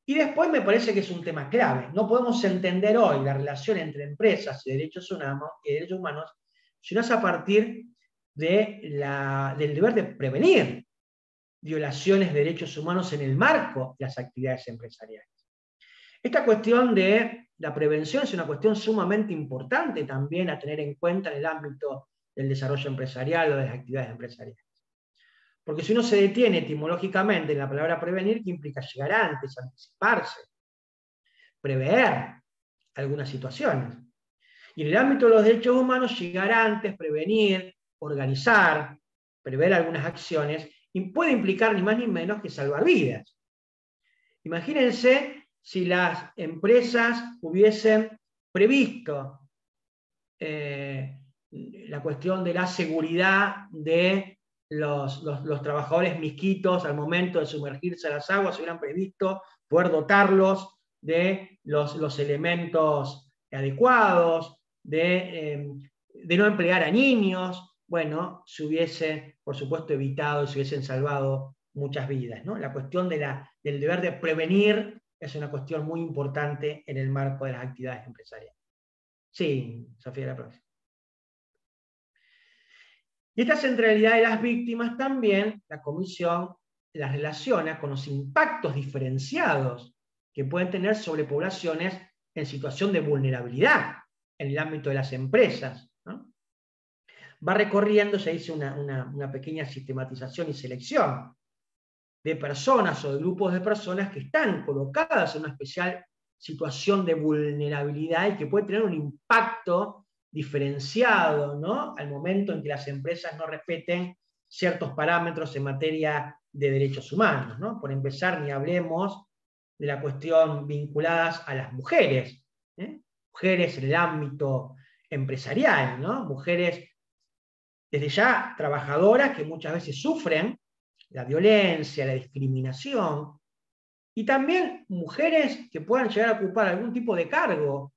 Y después me parece que es un tema clave. No podemos entender hoy la relación entre empresas y derechos humanos, sino es a partir del deber de prevenir violaciones de derechos humanos en el marco de las actividades empresariales. Esta cuestión de la prevención es una cuestión sumamente importante también a tener en cuenta en el ámbito del desarrollo empresarial o de las actividades empresariales. Porque si uno se detiene etimológicamente en la palabra prevenir, ¿qué implica? Llegar antes, anticiparse, prever algunas situaciones. Y en el ámbito de los derechos humanos, llegar antes, prevenir, organizar, prever algunas acciones, puede implicar ni más ni menos que salvar vidas. Imagínense si las empresas hubiesen previsto la cuestión de la seguridad de los trabajadores misquitos al momento de sumergirse a las aguas hubieran previsto poder dotarlos de los elementos adecuados, de no emplear a niños, bueno, se hubiese, por supuesto, evitado y se hubiesen salvado muchas vidas, ¿no? La cuestión del deber de prevenir es una cuestión muy importante en el marco de las actividades empresariales. Sí, Sofía, la próxima. Y esta centralidad de las víctimas también la Comisión las relaciona con los impactos diferenciados que pueden tener sobre poblaciones en situación de vulnerabilidad en el ámbito de las empresas, ¿no? Va recorriendo, se dice una pequeña sistematización y selección de personas o de grupos de personas que están colocadas en una especial situación de vulnerabilidad y que puede tener un impacto diferenciado, ¿no? Al momento en que las empresas no respeten ciertos parámetros en materia de derechos humanos, ¿no? Por empezar, ni hablemos de la cuestión vinculadas a las mujeres, mujeres en el ámbito empresarial, ¿no? Mujeres desde ya trabajadoras que muchas veces sufren la violencia, la discriminación, y también mujeres que puedan llegar a ocupar algún tipo de cargo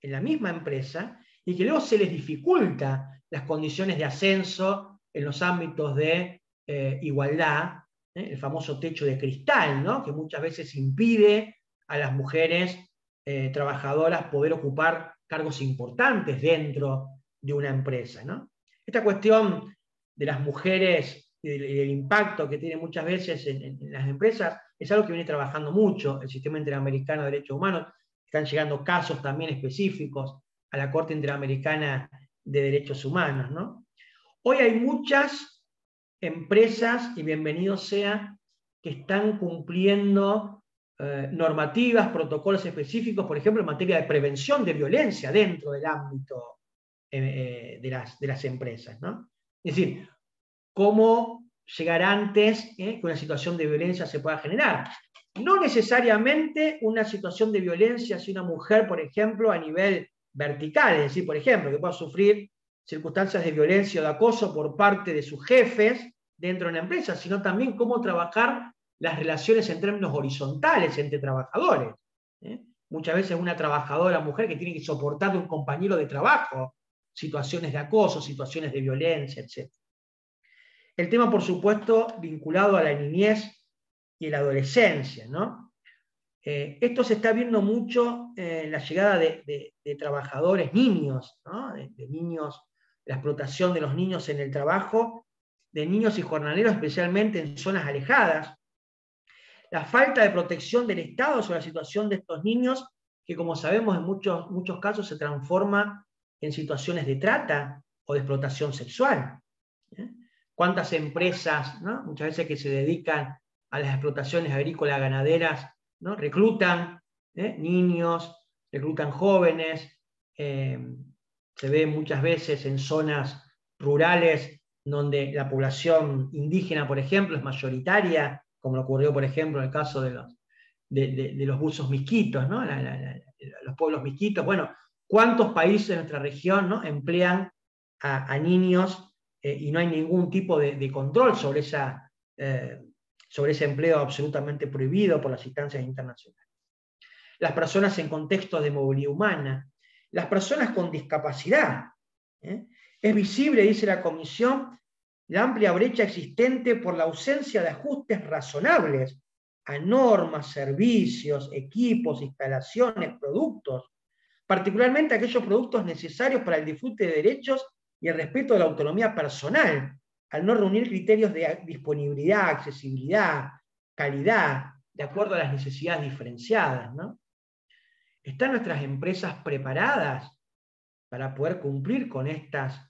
en la misma empresa y que luego se les dificulta las condiciones de ascenso en los ámbitos de igualdad, el famoso techo de cristal, ¿no? Que muchas veces impide a las mujeres trabajadoras poder ocupar cargos importantes dentro de una empresa, ¿no? Esta cuestión de las mujeres y del impacto que tiene muchas veces en las empresas es algo que viene trabajando mucho el Sistema Interamericano de Derechos Humanos. Están llegando casos también específicos a la Corte Interamericana de Derechos Humanos, ¿no? Hoy hay muchas empresas, y bienvenido sea, que están cumpliendo normativas, protocolos específicos, por ejemplo, en materia de prevención de violencia dentro del ámbito de las empresas, ¿no? Es decir, cómo llegar antes que una situación de violencia se pueda generar. No necesariamente una situación de violencia hacia una mujer, por ejemplo, a nivel vertical, es decir, por ejemplo, que pueda sufrir circunstancias de violencia o de acoso por parte de sus jefes dentro de una empresa, sino también cómo trabajar las relaciones en términos horizontales entre trabajadores. Muchas veces una trabajadora mujer que tiene que soportar de un compañero de trabajo situaciones de acoso, situaciones de violencia, etc. El tema, por supuesto, vinculado a la niñez y la adolescencia, ¿no? Esto se está viendo mucho en la llegada de trabajadores niños, ¿no? De niños, la explotación de los niños en el trabajo, de niños y jornaleros, especialmente en zonas alejadas. La falta de protección del Estado sobre la situación de estos niños, que como sabemos en muchos casos se transforma en situaciones de trata o de explotación sexual. ¿Cuántas empresas, ¿no? Muchas veces que se dedican a las explotaciones agrícolas ganaderas, ¿no? Reclutan niños, reclutan jóvenes, se ve muchas veces en zonas rurales donde la población indígena, por ejemplo, es mayoritaria, como ocurrió, por ejemplo, en el caso de los buzos misquitos, ¿no? Los pueblos misquitos. Bueno, ¿cuántos países de nuestra región, ¿no? emplean a niños y no hay ningún tipo de control sobre ese empleo absolutamente prohibido por las instancias internacionales? Las personas en contextos de movilidad humana, las personas con discapacidad. Es visible, dice la Comisión, la amplia brecha existente por la ausencia de ajustes razonables a normas, servicios, equipos, instalaciones, productos, particularmente aquellos productos necesarios para el disfrute de derechos y el respeto de la autonomía personal, al no reunir criterios de disponibilidad, accesibilidad, calidad, de acuerdo a las necesidades diferenciadas, ¿no? ¿Están nuestras empresas preparadas para poder cumplir con estas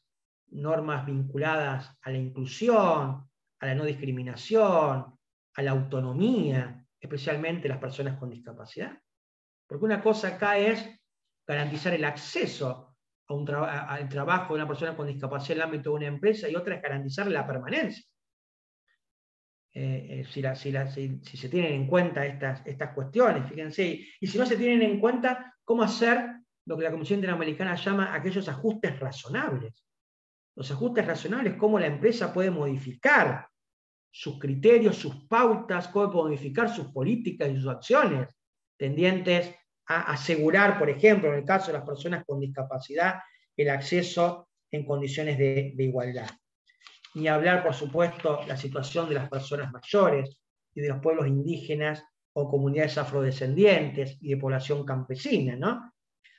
normas vinculadas a la inclusión, a la no discriminación, a la autonomía, especialmente las personas con discapacidad? Porque una cosa acá es garantizar el acceso al trabajo de una persona con discapacidad en el ámbito de una empresa, y otra es garantizar la permanencia. Si se tienen en cuenta estas cuestiones, fíjense, y si no se tienen en cuenta, cómo hacer lo que la Comisión Interamericana llama aquellos ajustes razonables. Los ajustes racionales, cómo la empresa puede modificar sus criterios, sus pautas, cómo puede modificar sus políticas y sus acciones tendientes a asegurar, por ejemplo, en el caso de las personas con discapacidad, el acceso en condiciones de igualdad. Ni hablar, por supuesto, la situación de las personas mayores y de los pueblos indígenas o comunidades afrodescendientes y de población campesina, ¿no?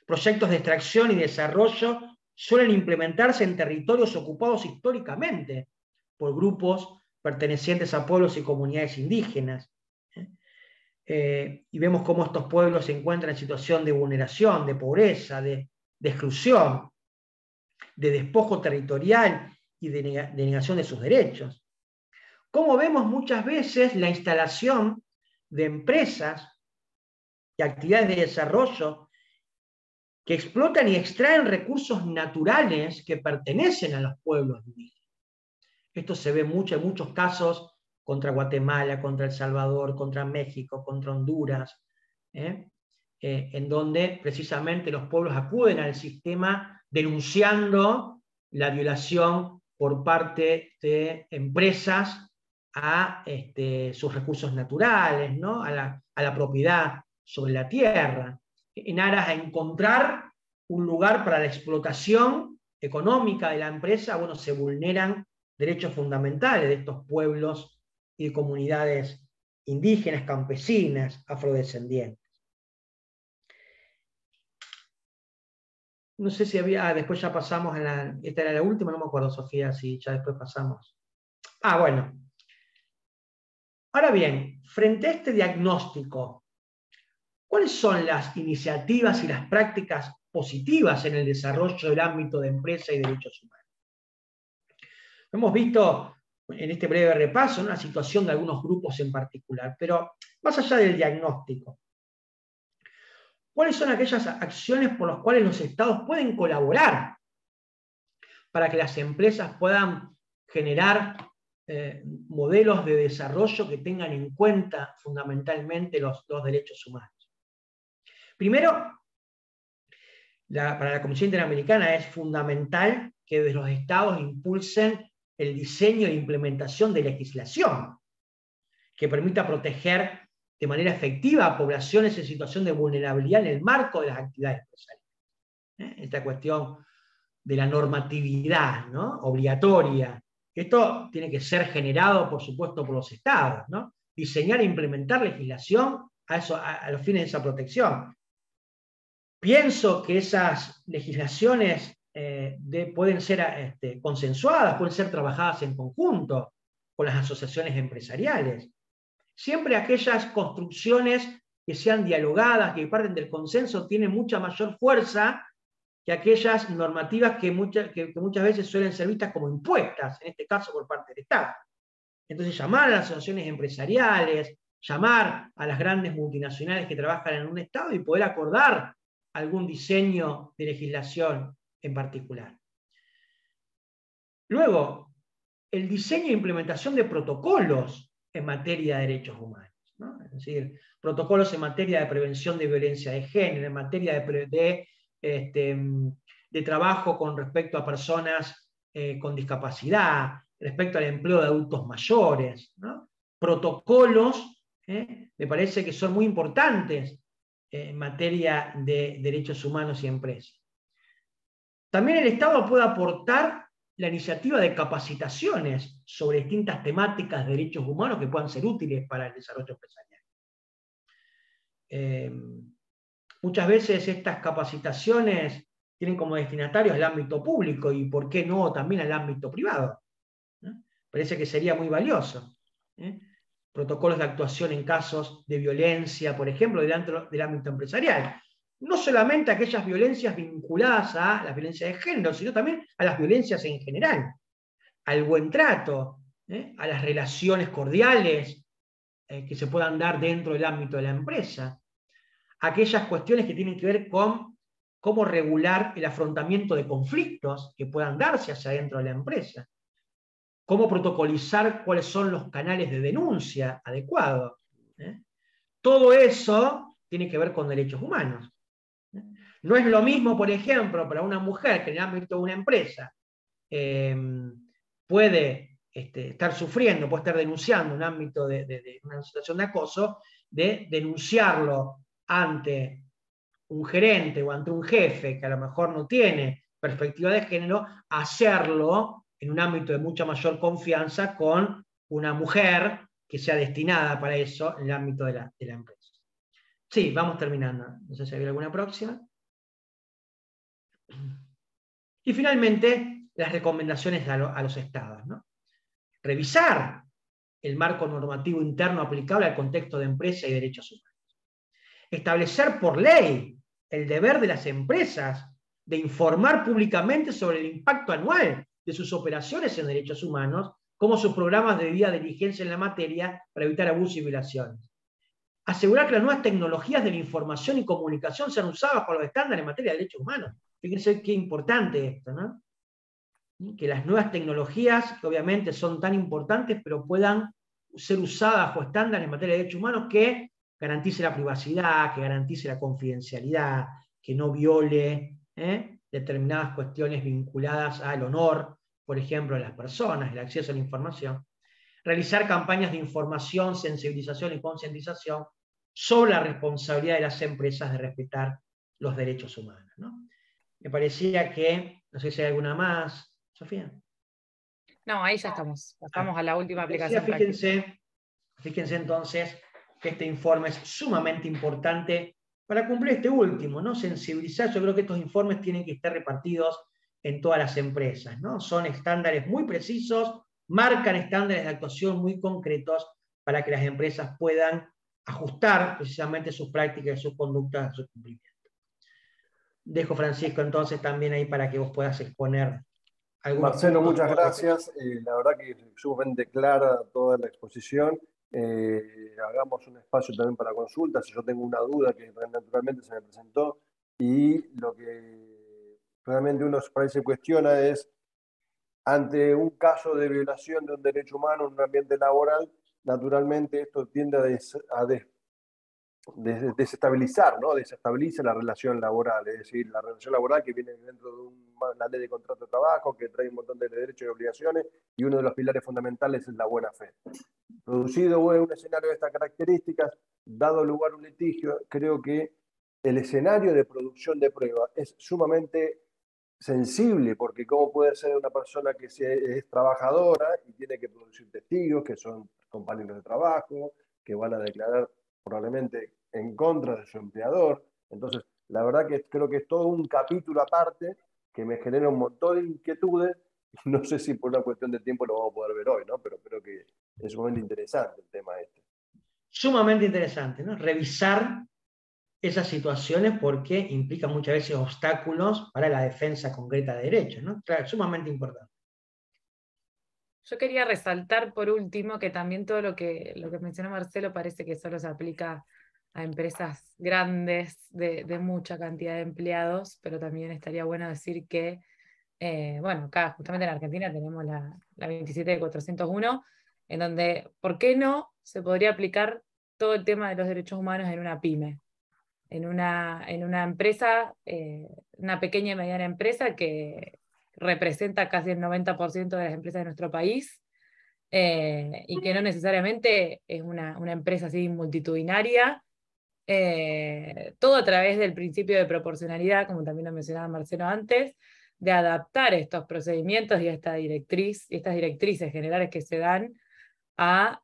Proyectos de extracción y desarrollo suelen implementarse en territorios ocupados históricamente por grupos pertenecientes a pueblos y comunidades indígenas. Y vemos cómo estos pueblos se encuentran en situación de vulneración, de pobreza, de exclusión, de despojo territorial y de negación de sus derechos. Como vemos muchas veces la instalación de empresas y actividades de desarrollo que explotan y extraen recursos naturales que pertenecen a los pueblos indígenas. Esto se ve mucho en muchos casos contra Guatemala, contra El Salvador, contra México, contra Honduras, en donde precisamente los pueblos acuden al sistema denunciando la violación por parte de empresas a sus recursos naturales, ¿no? a la propiedad sobre la tierra, en aras a encontrar un lugar para la explotación económica de la empresa. Bueno, se vulneran derechos fundamentales de estos pueblos y de comunidades indígenas, campesinas, afrodescendientes. No sé si había, después ya pasamos a esta era la última, no me acuerdo, Sofía, si ya después pasamos. Bueno. Ahora bien, frente a este diagnóstico, ¿cuáles son las iniciativas y las prácticas positivas en el desarrollo del ámbito de empresa y derechos humanos? Hemos visto en este breve repaso una situación de algunos grupos en particular, pero más allá del diagnóstico, ¿cuáles son aquellas acciones por las cuales los estados pueden colaborar para que las empresas puedan generar modelos de desarrollo que tengan en cuenta fundamentalmente los derechos humanos? Primero, para la Comisión Interamericana es fundamental que desde los estados impulsen el diseño e implementación de legislación que permita proteger de manera efectiva a poblaciones en situación de vulnerabilidad en el marco de las actividades empresariales. Esta cuestión de la normatividad, ¿no? Obligatoria. Esto tiene que ser generado, por supuesto, por los estados, ¿no? Diseñar e implementar legislación a los fines de esa protección. Pienso que esas legislaciones pueden ser consensuadas, pueden ser trabajadas en conjunto con las asociaciones empresariales. Siempre aquellas construcciones que sean dialogadas, que parten del consenso, tienen mucha mayor fuerza que aquellas normativas que muchas veces suelen ser vistas como impuestas, en este caso por parte del Estado. Entonces, llamar a las asociaciones empresariales, llamar a las grandes multinacionales que trabajan en un Estado y poder acordar algún diseño de legislación en particular. Luego, el diseño e implementación de protocolos en materia de derechos humanos, ¿no? Es decir, protocolos en materia de prevención de violencia de género, en materia de trabajo con respecto a personas con discapacidad, respecto al empleo de adultos mayores, ¿no? Protocolos, me parece que son muy importantes en materia de derechos humanos y empresas. También el Estado puede aportar la iniciativa de capacitaciones sobre distintas temáticas de derechos humanos que puedan ser útiles para el desarrollo empresarial. Muchas veces estas capacitaciones tienen como destinatarios el ámbito público y, ¿por qué no, también al ámbito privado? Parece que sería muy valioso. Protocolos de actuación en casos de violencia, por ejemplo, dentro del ámbito empresarial. No solamente aquellas violencias vinculadas a la violencia de género, sino también a las violencias en general, al buen trato, a las relaciones cordiales que se puedan dar dentro del ámbito de la empresa, aquellas cuestiones que tienen que ver con cómo regular el afrontamiento de conflictos que puedan darse hacia dentro de la empresa, cómo protocolizar cuáles son los canales de denuncia adecuados. Todo eso tiene que ver con derechos humanos. No es lo mismo, por ejemplo, para una mujer que en el ámbito de una empresa puede estar sufriendo, puede estar denunciando un ámbito de una situación de acoso, de denunciarlo ante un gerente o ante un jefe que a lo mejor no tiene perspectiva de género, hacerlo en un ámbito de mucha mayor confianza con una mujer que sea destinada para eso en el ámbito de la empresa. Sí, vamos terminando. No sé si hay alguna próxima. Y finalmente, las recomendaciones a los estados, ¿no? Revisar el marco normativo interno aplicable al contexto de empresa y derechos humanos. Establecer por ley el deber de las empresas de informar públicamente sobre el impacto anual de sus operaciones en derechos humanos, como sus programas de debida diligencia en la materia para evitar abusos y violaciones. Asegurar que las nuevas tecnologías de la información y comunicación sean usadas por los estándares en materia de derechos humanos. Fíjense qué importante esto, ¿no? Que las nuevas tecnologías, que obviamente son tan importantes, pero puedan ser usadas bajo estándares en materia de derechos humanos que garantice la privacidad, que garantice la confidencialidad, que no viole determinadas cuestiones vinculadas al honor, por ejemplo, de las personas, el acceso a la información. Realizar campañas de información, sensibilización y concientización sobre la responsabilidad de las empresas de respetar los derechos humanos, ¿no? Me parecía que, no sé si hay alguna más, Sofía. No, ahí ya estamos. Pasamos a la última aplicación. Fíjense entonces que este informe es sumamente importante para cumplir este último, ¿no? Sensibilizar. Yo creo que estos informes tienen que estar repartidos en todas las empresas, ¿no? Son estándares muy precisos, marcan estándares de actuación muy concretos para que las empresas puedan ajustar precisamente sus prácticas y sus conductas a su cumplimiento. Dejo, Francisco, entonces también ahí para que vos puedas exponer algunos Marcelo, puntos. muchas gracias. La verdad que es sumamente clara toda la exposición. Hagamos un espacio también para consultas. Si yo tengo una duda que naturalmente se me presentó, y lo que realmente uno se cuestiona es, ante un caso de violación de un derecho humano en un ambiente laboral, naturalmente esto tiende a desestabilizar, ¿no? Desestabiliza la relación laboral, es decir, la relación laboral que viene dentro de la ley de contrato de trabajo, que trae un montón de derechos y obligaciones, y uno de los pilares fundamentales es la buena fe. Producido un escenario de estas características, dado lugar a un litigio, creo que el escenario de producción de pruebas es sumamente sensible, porque cómo puede ser una persona que es trabajadora y tiene que producir testigos, que son compañeros de trabajo, que van a declarar probablemente en contra de su empleador. Entonces, la verdad que creo que es todo un capítulo aparte que me genera un montón de inquietudes. No sé si por una cuestión de tiempo lo vamos a poder ver hoy, ¿no? Pero creo que es sumamente interesante el tema este. Sumamente interesante, ¿no? Revisar esas situaciones porque implica muchas veces obstáculos para la defensa concreta de derechos, ¿no? Claro, sumamente importante. Yo quería resaltar por último que también todo lo que mencionó Marcelo parece que solo se aplica a empresas grandes de mucha cantidad de empleados, pero también estaría bueno decir que, bueno, acá justamente en Argentina tenemos la 27401, en donde, ¿por qué no se podría aplicar todo el tema de los derechos humanos en una pyme? En una empresa, una pequeña y mediana empresa que representa casi el 90% de las empresas de nuestro país, y que no necesariamente es una empresa así multitudinaria, todo a través del principio de proporcionalidad, como también lo mencionaba Marcelo antes, de adaptar estos procedimientos y estas directrices generales que se dan a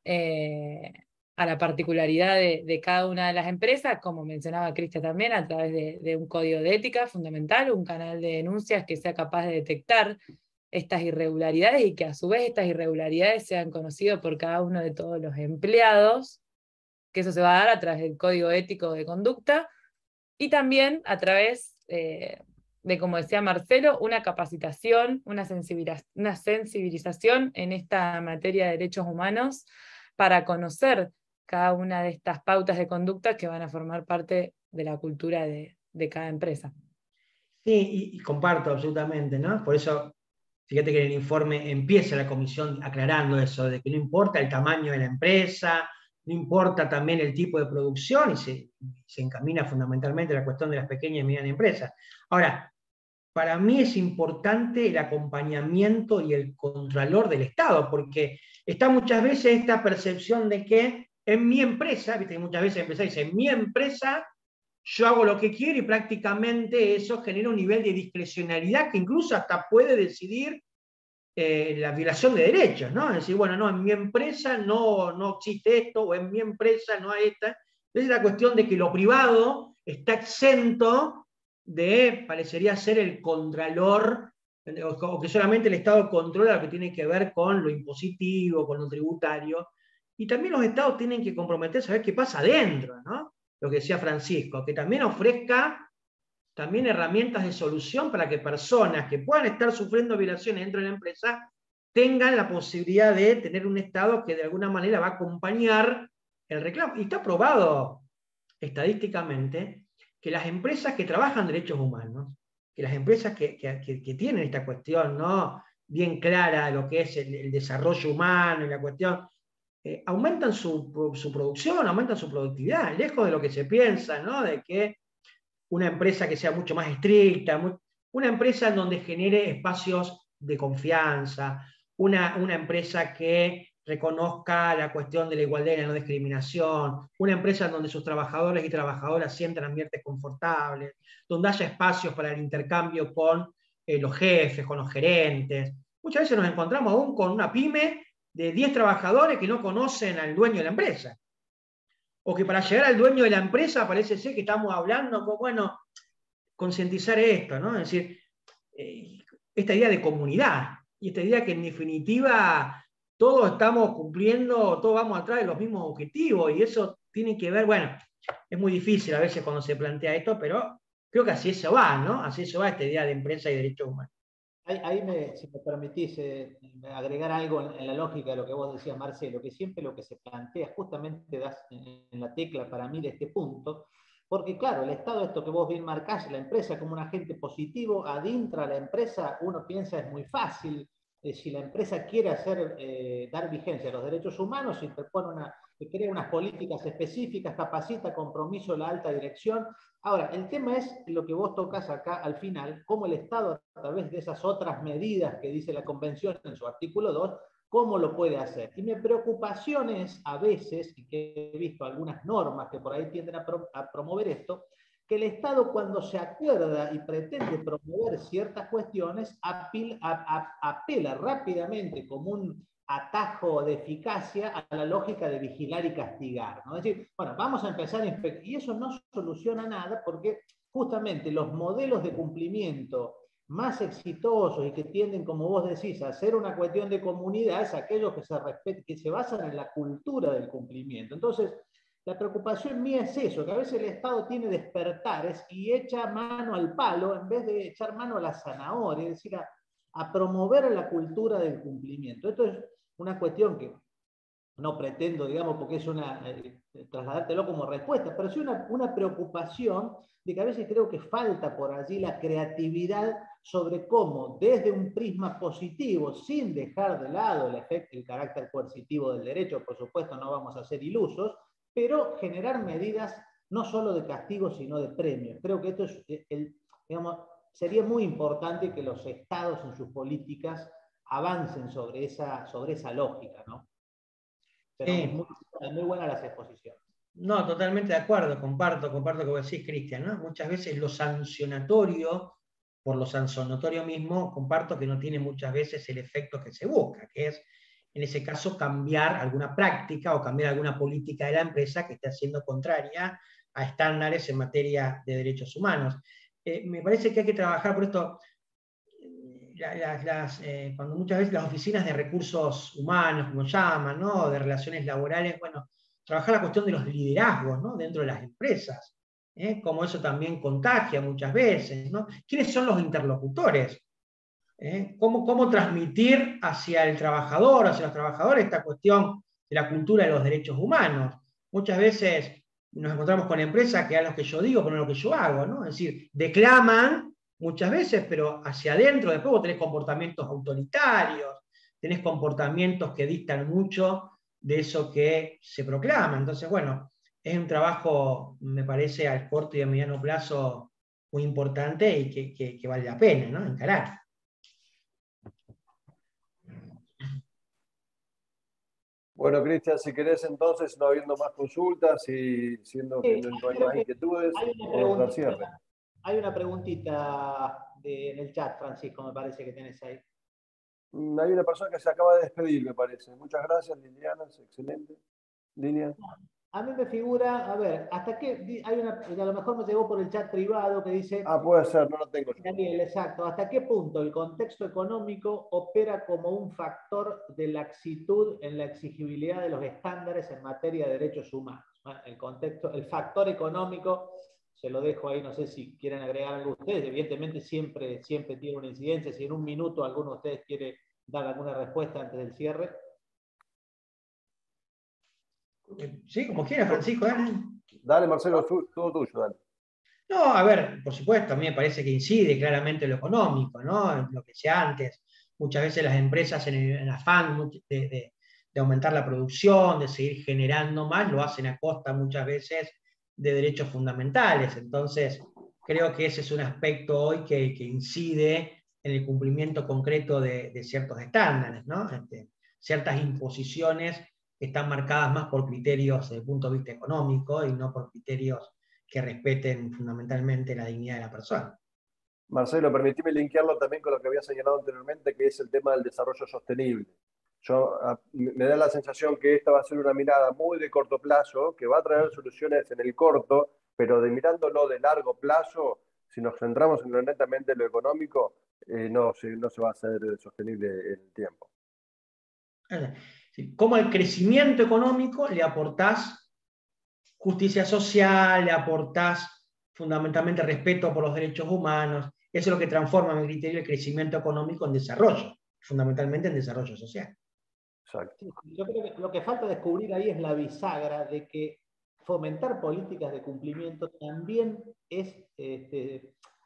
la particularidad de cada una de las empresas, como mencionaba Cristian también, a través de un código de ética fundamental, un canal de denuncias que sea capaz de detectar estas irregularidades y que a su vez estas irregularidades sean conocidas por cada uno de todos los empleados, que eso se va a dar a través del código ético de conducta, y también a través de, como decía Marcelo, una capacitación, una sensibilización en esta materia de derechos humanos para conocer cada una de estas pautas de conducta que van a formar parte de la cultura de cada empresa. Sí, y comparto absolutamente, ¿no? Por eso, fíjate que en el informe empieza la comisión aclarando eso, de que no importa el tamaño de la empresa, no importa también el tipo de producción, y se encamina fundamentalmente a la cuestión de las pequeñas y medianas empresas. Ahora, para mí es importante el acompañamiento y el contralor del Estado, porque está muchas veces esta percepción de que en mi empresa, viste que muchas veces empresarios dicen, en mi empresa yo hago lo que quiero y prácticamente eso genera un nivel de discrecionalidad que incluso hasta puede decidir la violación de derechos, ¿no? Es decir, bueno, no, en mi empresa no existe esto, o en mi empresa no hay esta. Entonces la cuestión de que lo privado está exento de, parecería ser el contralor, o que solamente el Estado controla lo que tiene que ver con lo impositivo, con lo tributario, y también los Estados tienen que comprometerse a ver qué pasa adentro, ¿no? Lo que decía Francisco, que también ofrezca también herramientas de solución para que personas que puedan estar sufriendo violaciones dentro de la empresa tengan la posibilidad de tener un Estado que de alguna manera va a acompañar el reclamo. Y está probado estadísticamente que las empresas que trabajan derechos humanos, que las empresas que tienen esta cuestión, ¿no?, bien clara, lo que es el desarrollo humano y la cuestión, aumentan su producción, aumentan su productividad, lejos de lo que se piensa, ¿no?, de que una empresa que sea mucho más estricta, una empresa en donde genere espacios de confianza, una empresa que reconozca la cuestión de la igualdad y la no discriminación, una empresa en donde sus trabajadores y trabajadoras sientan ambientes confortables, donde haya espacios para el intercambio con los jefes, con los gerentes. Muchas veces nos encontramos aún con una pyme de 10 trabajadores que no conocen al dueño de la empresa. O que para llegar al dueño de la empresa parece ser que estamos hablando, bueno, concientizar esto, ¿no? Es decir, esta idea de comunidad, y esta idea que en definitiva todos estamos cumpliendo, todos vamos atrás de los mismos objetivos, y eso tiene que ver, bueno, es muy difícil a veces cuando se plantea esto, pero creo que así eso va, ¿no? Así eso va esta idea de empresa y derechos humanos. Ahí si me permitís agregar algo en la lógica de lo que vos decías, Marcelo, que siempre lo que se plantea, justamente das en la tecla para mí de este punto, porque claro, el Estado, esto que vos bien marcás, la empresa como un agente positivo, adentra la empresa, uno piensa es muy fácil, si la empresa quiere dar vigencia a los derechos humanos, crea unas políticas específicas, capacita, compromiso de la alta dirección. Ahora, el tema es lo que vos tocas acá al final, cómo el Estado, a través de esas otras medidas que dice la Convención en su artículo 2, cómo lo puede hacer. Y mi preocupación es, a veces, y que he visto algunas normas que por ahí tienden a promover esto, que el Estado cuando se acuerda y pretende promover ciertas cuestiones, apela rápidamente como un atajo de eficacia a la lógica de vigilar y castigar, ¿no? Es decir, bueno, vamos a empezar a inspeccionar, y eso no soluciona nada porque justamente los modelos de cumplimiento más exitosos y que tienden, como vos decís, a ser una cuestión de comunidad es aquellos que se basan en la cultura del cumplimiento. Entonces, la preocupación mía es eso, que a veces el Estado tiene despertares y echa mano al palo en vez de echar mano a la zanahoria, es decir, a promover la cultura del cumplimiento. Esto es una cuestión que no pretendo, digamos, porque es trasladártelo como respuesta, pero sí una preocupación de que a veces creo que falta por allí la creatividad sobre cómo, desde un prisma positivo, sin dejar de lado el carácter coercitivo del derecho, por supuesto no vamos a ser ilusos, pero generar medidas no solo de castigo, sino de premios. Creo que esto es, digamos, sería muy importante que los estados en sus políticas avancen sobre esa lógica, ¿no? Pero Sí. muy buenas las exposiciones. No, totalmente de acuerdo, comparto lo que vos decís, Cristian, ¿no? Muchas veces lo sancionatorio, por lo sancionatorio mismo, comparto que no tiene muchas veces el efecto que se busca, que es, en ese caso, cambiar alguna práctica o cambiar alguna política de la empresa que esté siendo contraria a estándares en materia de derechos humanos. Me parece que hay que trabajar por esto. Cuando muchas veces las oficinas de recursos humanos, como llaman, ¿no?, de relaciones laborales, bueno, trabajar la cuestión de los liderazgos, ¿no?, dentro de las empresas, como eso también contagia muchas veces, ¿no? ¿Quiénes son los interlocutores? ¿Cómo transmitir hacia el trabajador, hacia los trabajadores, esta cuestión de la cultura de los derechos humanos? Muchas veces nos encontramos con empresas que hagan lo que yo digo, pero no lo que yo hago, ¿no? Es decir, declaman muchas veces, pero hacia adentro después vos tenés comportamientos autoritarios, tenés comportamientos que dictan mucho de eso que se proclama. Entonces, bueno, es un trabajo, me parece, al corto y a mediano plazo muy importante y que vale la pena, ¿no?, encarar. Bueno, Cristian, si querés entonces, no habiendo más consultas y siendo que no hay más inquietudes, podemos dar cierre. Hay una preguntita en el chat, Francisco, me parece que tenés ahí. Hay una persona que se acaba de despedir, me parece. Muchas gracias, Liliana, es excelente. Liliana. A mí me figura, a ver, hasta qué, hay una, a lo mejor me llegó por el chat privado que dice... Ah, puede ser, no lo tengo yo. Daniel, exacto. ¿Hasta qué punto el contexto económico opera como un factor de laxitud en la exigibilidad de los estándares en materia de derechos humanos? El factor económico, se lo dejo ahí, no sé si quieren agregar algo ustedes, evidentemente siempre tiene una incidencia. Si en un minuto alguno de ustedes quiere dar alguna respuesta antes del cierre. Sí, como quiera, Francisco, dale. Dale, Marcelo, todo tuyo, dale. No, a ver, por supuesto, a mí me parece que incide claramente lo económico, ¿no? Lo que decía antes, muchas veces las empresas en el afán de aumentar la producción, de seguir generando más, lo hacen a costa muchas veces de derechos fundamentales. Entonces, creo que ese es un aspecto hoy que incide en el cumplimiento concreto de ciertos estándares, ¿no? Ciertas imposiciones que están marcadas más por criterios desde el punto de vista económico y no por criterios que respeten fundamentalmente la dignidad de la persona. Marcelo, permíteme linkearlo también con lo que había señalado anteriormente, que es el tema del desarrollo sostenible. Me da la sensación que esta va a ser una mirada muy de corto plazo, que va a traer soluciones en el corto, pero mirándolo de largo plazo, si nos centramos en netamente lo económico, no se va a hacer sostenible en el tiempo. Como al crecimiento económico le aportás justicia social, le aportás fundamentalmente respeto por los derechos humanos. Eso es lo que transforma, a mi criterio, el crecimiento económico en desarrollo, fundamentalmente en desarrollo social. Exacto. Yo creo que lo que falta descubrir ahí es la bisagra de que fomentar políticas de cumplimiento también es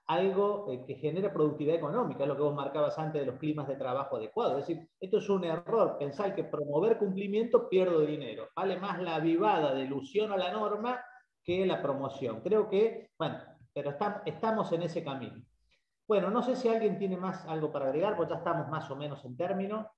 algo que genera productividad económica, es lo que vos marcabas antes de los climas de trabajo adecuados. Es decir, esto es un error, pensar que promover cumplimiento pierdo dinero. Vale más la avivada de ilusión a la norma que la promoción. Creo que, bueno, pero estamos en ese camino. Bueno, no sé si alguien tiene más algo para agregar, pues ya estamos más o menos en término.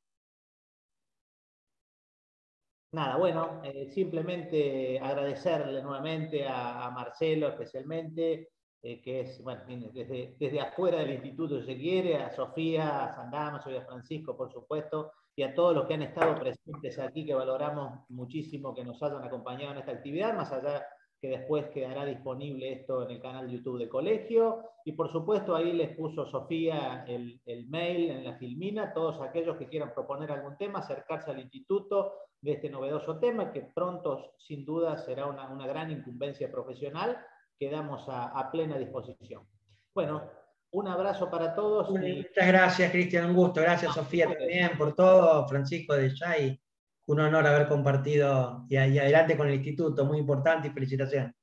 Nada, bueno, simplemente agradecerle nuevamente a Marcelo especialmente, que es, bueno, desde afuera del instituto si se quiere, a Sofía, a San Damaso y a Francisco, por supuesto, y a todos los que han estado presentes aquí, que valoramos muchísimo que nos hayan acompañado en esta actividad, más allá que después quedará disponible esto en el canal de YouTube de colegio, y por supuesto ahí les puso Sofía el mail en la filmina, todos aquellos que quieran proponer algún tema, acercarse al instituto de este novedoso tema, que pronto sin duda será una gran incumbencia profesional, quedamos a plena disposición. Bueno, un abrazo para todos. Muchas gracias, Cristian, un gusto. Gracias, Sofía, también por todo. Francisco de Chay, un honor haber compartido y adelante con el instituto, muy importante y felicitaciones.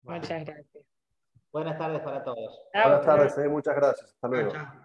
Muchas gracias. Buenas tardes para todos. Buenas tardes, muchas gracias. Hasta luego. Chao.